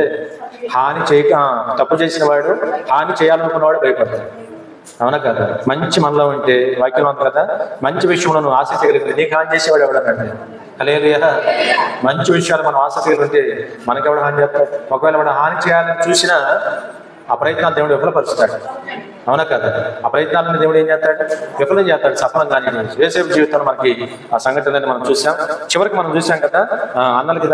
హాని చేయక తప్పు చేసిన వాడు, హాని చేయాలనుకున్నవాడు భయపడతాడు, అవునా కదా. మంచి మనలో ఉంటే వాక్యం ఉంది కదా, మంచి విషయంలో నువ్వు ఆశించగలిగితే నీకు హాని చేసేవాడు ఎవడన్నాడు. హల్లెలూయా. మంచి విషయాలు మనం ఆసక్తి ఉంటే మనకెవడ హాని చేస్తాడు. ఒకవేళ వాడు హాని చేయాలని చూసినా ఆ ప్రయత్నాలు దేవుడు విఫలపరుస్తాడు, అవునా కదా. ఆ ప్రయత్నాలను దేవుడు ఏం చేస్తాడు, విఫలం చేస్తాడు, సఫలం కానీ. యేసేపు జీవితంలో మనకి ఆ సంఘటనని మనం చూసాం. చివరికి మనం చూసాం కదా, అన్నలకి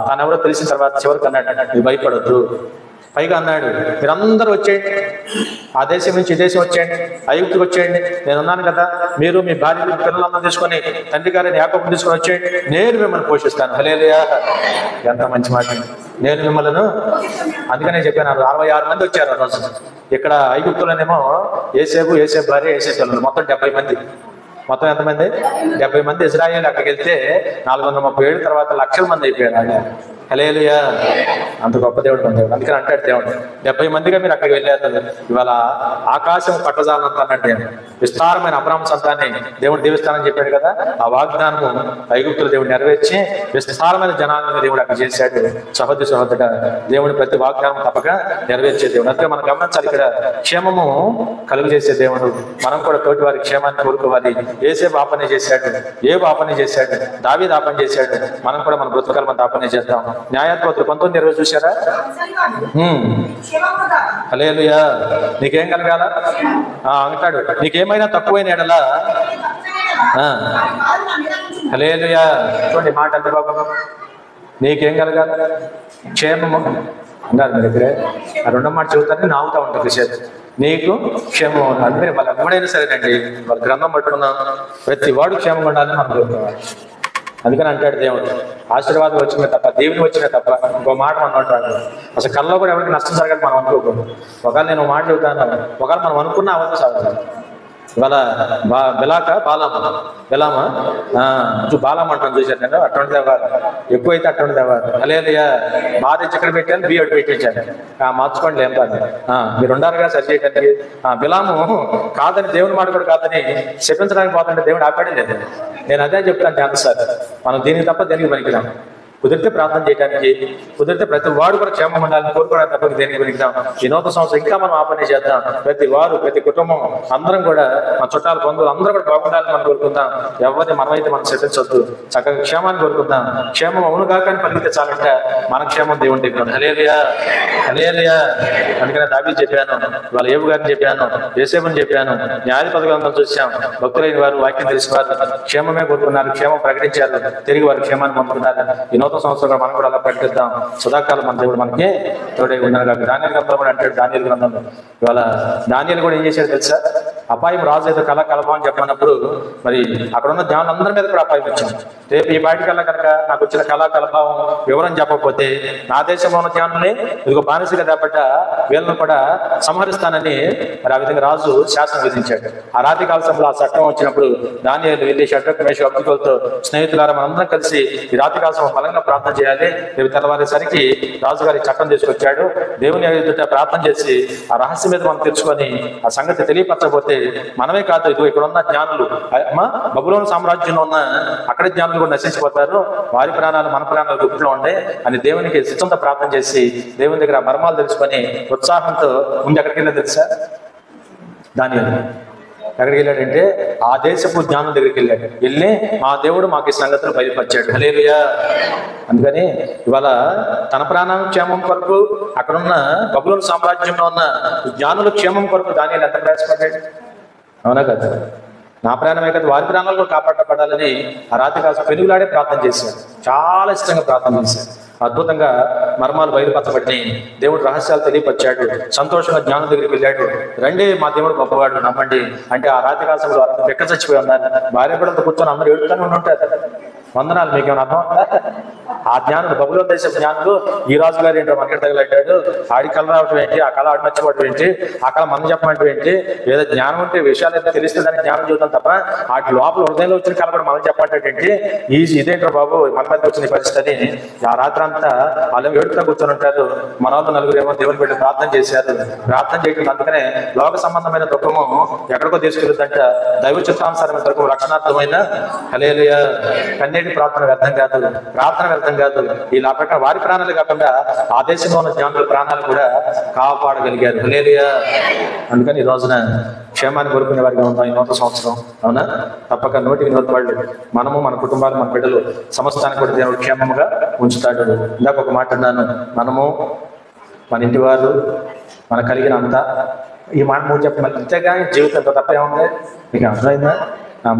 తానెవరో తెలిసిన తర్వాత చివరికి అన్నాడు, నువ్వు భయపడొద్దు. పైగా అన్నాడు, మీరందరూ వచ్చేయండి, ఆ దేశం నుంచి ఈ దేశం వచ్చేయండి, ఐగుప్తుకి వచ్చేయండి, నేను ఉన్నాను కదా, మీరు మీ భార్య పిల్లలందరూ తీసుకొని తండ్రి గారిని యాకోబుని తీసుకొని వచ్చేయండి, నేను మిమ్మల్ని పోషిస్తాను. హల్లెలూయా. ఎంత మంచి మాట, నేను మిమ్మల్ని. అందుకనే చెప్పాను, 66 మంది వచ్చారు ఆ రోజు. ఇక్కడ ఐగుప్తులోనేమో యేసేపు భార్య, యేసేపు పిల్లలు, మొత్తం 70 మంది. మొత్తం ఎంతమంది? 70 మంది. ఇజ్రాయేల్ అక్కడికి వెళ్తే 437 తర్వాత లక్షల మంది అయిపోయారు ఆయన. హల్లెలూయా. అంత గొప్ప దేవుడు మన దేవుడు. అందుకని అంటాడు దేవుడు, 70 మందిగా మీరు అక్కడికి వెళ్ళారు, ఇవాళ ఆకాశం పట్టజాలంత అన్నట్టు విస్తారమైన అబ్రాహాము సంతాన్ని దేవుడు దీవిస్తానని చెప్పాడు కదా. ఆ వాగ్దానము ఐగుప్తుల దేవుడు నెరవేర్చి విస్తారమైన జనాలను దేవుడు అక్కడ చేశాడు. సహోదరుడా, దేవుడు ప్రతి వాగ్దానం తప్పక నెరవేర్చే దేవుడు. అందుకే మనం గమనించాలి, ఇక్కడ క్షేమము కలుగు చేసే దేవుడు. మనం కూడా తోటి వారి క్షేమాన్ని కోరుకోవాలి. యేసేపు ఆ పని చేశాడు, ఏబు ఆ పని చేశాడు, దావీదు ఆ పని చేశాడు. మనం కూడా మన బ్రతుకాల మన ఆ పని చేద్దాం. న్యాయాధిపతులు 19:20 చూశారా? హల్లెలూయా. నీకేం కలగాల అంటాడు, నీకేమైనా తక్కువైన ఎడలా. హల్లెలూయా. చూడండి మాట ఎంత బాబు, నీకేం కలగాల? క్షేమము అన్నారు. మీ దగ్గరే ఆ రెండో మాట చెబుతారని నావుతా ఉంటుంది సేపు. నీకు క్షేమం ఉండాలి. అందుకని వాళ్ళు ఎవడైనా సరేనండి, వాళ్ళ గ్రంథం పట్టుకున్నాం, ప్రతి వాడు క్షేమంగా ఉండాలని మనం కోరుకోవాలి. అందుకని అంటాడు దేవుడు, ఆశీర్వాదం వచ్చినా తప్ప, దేవుని వచ్చినా తప్ప ఇంకో మాట మనం అంటాడు. అసలు కళ్ళలో కూడా ఎవరికి నష్టం జరగాలి మనం అనుకోకూడదు. ఒకవేళ నేను మాట చెబుతాను, ఒకవేళ మనం అనుకున్న అవసరం సాగుతాను. ఇవాళ బెలామా బాలాం అంటాను చూశాను నేను. అటువంటి దేవారు ఎక్కువైతే అటువంటి దేవారు. హల్లెలూయా. భార్య ఇక్కడ పెట్టాను, బియ్యం పెట్టించాను, మార్చుకోండి ఏం కాదు, మీరు ఉండాలిగా సరి చేయడానికి. బిలాము కాదని, దేవుని మాట కూడా కాదని చెప్పించడానికి పోతుంటే దేవుడు ఆపాడే లేదు. నేను అదే చెప్తాను అంతసారి, మనం దీనికి తప్ప దేనికి పనికిరాం. కుదిరితే ప్రార్థన చేయడానికి, కుదిరితే ప్రతి వాడు కూడా క్షేమం ఉండాలని కోరుకోవడానికి తప్ప దేనికి పనికిరాం. ఈ నూతన సంవత్సరం ఇంకా మనం ఆ పని చేద్దాం. ప్రతి వారు, ప్రతి కుటుంబం, అందరం కూడా మన చుట్టాలు, బంధువులు అందరూ కూడా బాగుండాలని మనం కోరుకుందాం. ఎవరిని మనమైతే మనం శపించొద్దు, చక్కగా క్షేమాన్ని కోరుకుందాం. క్షేమం అవును కాకని పలికితే చాలంటే మన క్షేమం దేవుని దగ్గర. హల్లెలూయా. హల్లెలూయా. అందుకనే దావీదు చెప్పాను, వాళ్ళ ఏబు గారిని చెప్పాను, యేసేపుని చెప్పాను, న్యాయాధిపతులు అందరం చూసాం. భక్తులైన వారు, వాక్యం తెలిసిన వారు క్షేమమే కోరుకున్నారు, క్షేమం ప్రకటించారు, తిరిగి వారు క్షేమాన్ని పొందుకున్నారు. ఈ నూతన సంవత్సరంలో మనం కూడా అలా ప్రకటిద్దాం. సదాకాలం మన దేవుడు మనకి తోడే ఉన్నారు. దానియేలు గ్రంథంలో కూడా అంటాడు, దానియేలు గ్రంథంలో ఇవాళ దానియేలు కూడా ఏం చేశాడు తెలుసా? అపాయం రాజు ఏదో కలకలమా అని చెప్పినప్పుడు మరి అక్కడ ఉన్న ధ్యానం అందరి మీద కూడా అపాయం వచ్చింది. రేపు ఈ బయటకల్లా కనుక నాకు వచ్చిన కళాకలభావం వివరం చెప్పకపోతే నా దేశంలో ఉన్న ధ్యానాన్ని ఇదిగో బానిసగా దేపట్ట వీళ్ళను కూడా సంహరిస్తానని మరి ఆ విధంగా రాజు శాసనం విధించాడు. ఆ రాత్రి కాల సమయంలో ఆ చట్టం వచ్చినప్పుడు దానియేలు వెళ్ళి షడ్రక్ మేషక్ అబేద్నెగోలతో స్నేహితులారా మనందరం కలిసి ఈ రాత్రి కాల సమయం బలంగా ప్రార్థన చేయాలి. రేపు తెల్లవారేసరికి రాజుగారి చట్టం తీసుకొచ్చాడు. దేవుని ఎదుట ప్రార్థన చేసి ఆ రహస్యం మీద మనం తెచ్చుకొని ఆ సంగతి తెలియపరచకపోతే మనమే కాదు, ఇదిగో ఇక్కడ ఉన్న జ్ఞానులు బబులోను సామ్రాజ్యంలో ఉన్న అక్కడ జ్ఞానులు కూడా నశించిపోతారు, వారి ప్రాణాలు మన ప్రాణాలు గుప్పిలో ఉండే అని దేవునికి సిద్ధంతో ప్రార్థన చేసి దేవుని దగ్గర మర్మాలు తెలుసుకొని ఉత్సాహంతో ముందు ఎక్కడికి వెళ్ళి తెలుసా? దానియేలు ఎక్కడికి వెళ్ళాడంటే ఆ దేశపు జ్ఞానం దగ్గరికి వెళ్ళి మా దేవుడు మాకు ఈ సంగతులు బయలుపరిచాడు. హల్లెలూయా. అందుకని ఇవాళ తన ప్రాణం క్షేమం కొరకు అక్కడున్న బబులోను సామ్రాజ్యంలో ఉన్న జ్ఞానుల క్షేమం కొరకు దానియేలు ఎంత ప్రయాసపడ్డాడు? అవునా కదా? నా ప్రాణమే కదా వారి ప్రాణాలు కూడా కాపాడపడాలని ఆ రాత్రి కాస్త పెనుగులాడే ప్రార్థన చేశాడు. చాలా ఇష్టంగా ప్రార్థన చేశాడు. అద్భుతంగా మర్మాలు బయలుపరచబడినాయి. దేవుడు రహస్యాలు తెలియపరిచాడు. సంతోషంగా జ్ఞానం దగ్గరికి వెళ్ళాడు. రండి మా దేవుడు గొప్పవాడు నమ్మండి అంటే ఆ రాత్రి కాలంలో ఎక్క చచ్చిపోయి ఉన్నారు. భార్య బిడ్డలతో కూర్చొని అందరూ ఏడుతూనే ఉంటారు. వందనాలు. మీకేమైనా అర్థం? ఆ జ్ఞానుడు బబులోను దేశ జ్ఞానుడు ఈ రాజు గారు ఏంటో మనకి తగలడ్డాడు, ఆడి కళ రావటం ఏంటి, ఆ కళ ఆడి మర్చిపోవటం ఏంటి, ఆ కళ మనం చెప్పమంటం ఏంటి, ఏదో జ్ఞానం ఉంటే విషయాలు అయితే తెలిస్తే దానికి జ్ఞానం చూద్దాం తప్ప వాటి లోపల హృదయంలో వచ్చిన కళ కూడా మనం చెప్పమంటే ఏంటి, ఇదేంటో బాబు మన మీద వచ్చిన పరిస్థితి అని ఆ రాత్రి అంతా వాళ్ళు ఏడుతా కూర్చొని ఉంటారు. మన వాళ్ళు నలుగురు ఏమో దేవుని పెట్టి ప్రార్థన చేశారు. ప్రార్థన చేయడం అందుకనే లోక సంబంధమైన దుఃఖము ఎక్కడికో తీసుకెళ్తుందంట దైవ చిత్తానుసారమైన దుఃఖం రక్షణార్థమైన హల్లెలూయా. కన్నీటి ప్రార్థన వ్యర్థం కాదు, ప్రార్థన వ్యర్థం కాదు. ఇలా ప్రకారం వారి ప్రాణాలు కాకుండా ఆ దేశంలో ఉన్న జ్ఞానుల ప్రాణాలు కూడా కాపాడగలిగారు. హల్లెలూయా. అందుకని ఈ రోజున క్షేమాన్ని కోరుకునే వారిగా ఉన్నాం ఈ నూతన సంవత్సరం. అవునా? తప్పక 100కి 100 వాళ్ళు మనము, మన కుటుంబాలు, మన బిడ్డలు సమస్తానికి కూడా దేవుడు క్షేమంగా ఉంచుతాడు. ఇందాక ఒక మాట అన్నాను, మనము, మన ఇంటి వారు, మన కలిగిన అంతా. ఈ మాట నువ్వు చెప్పమని అంతేగా జీవితంతో తప్ప ఏముంది? మీకు అర్థమైందా?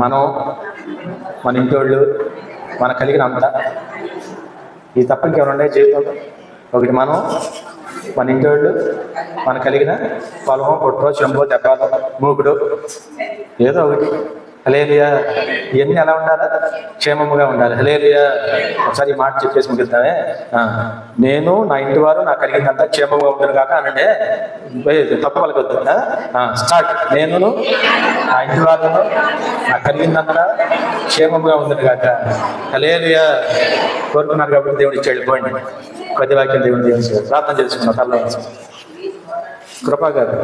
మనం, మన ఇంటి వాళ్ళు, మన కలిగిన అంతా. ఈ తప్ప ఇంకేమైనా ఉన్నాయి జీవితంలో? ఒకటి మనం, మన ఇంటి వాళ్ళు, మన కలిగిన పొలము, పొట్టో, చెంబో, దెబ్బలో, మూకుడు, ఏదో ఒకటి. హల్లెలూయా. ఇవన్నీ ఎలా ఉండాలా? క్షేమముగా ఉండాలి. హల్లెలూయా. ఒకసారి ఈ మాట చెప్పేసి ముగిద్దామే. నేను, నా ఇంటి వారు, నా కలిగిందంతా క్షేమంగా ఉంటుంది కాక అనండి. తప్పు పలకొద్దు. స్టార్ట్. నేను, నా ఇంటి వారు, నా కలిగిందంతా క్షేమంగా ఉంటుంది కాక. హల్లెలూయా. కోరుకున్నారు కాబట్టి దేవుడు ఇచ్చి వెళ్ళిపోయింది. కొద్ది వాక్యం దేవుడు దేవుడు ప్రార్థన చేసుకున్నాం. తల్ల కృపా గారు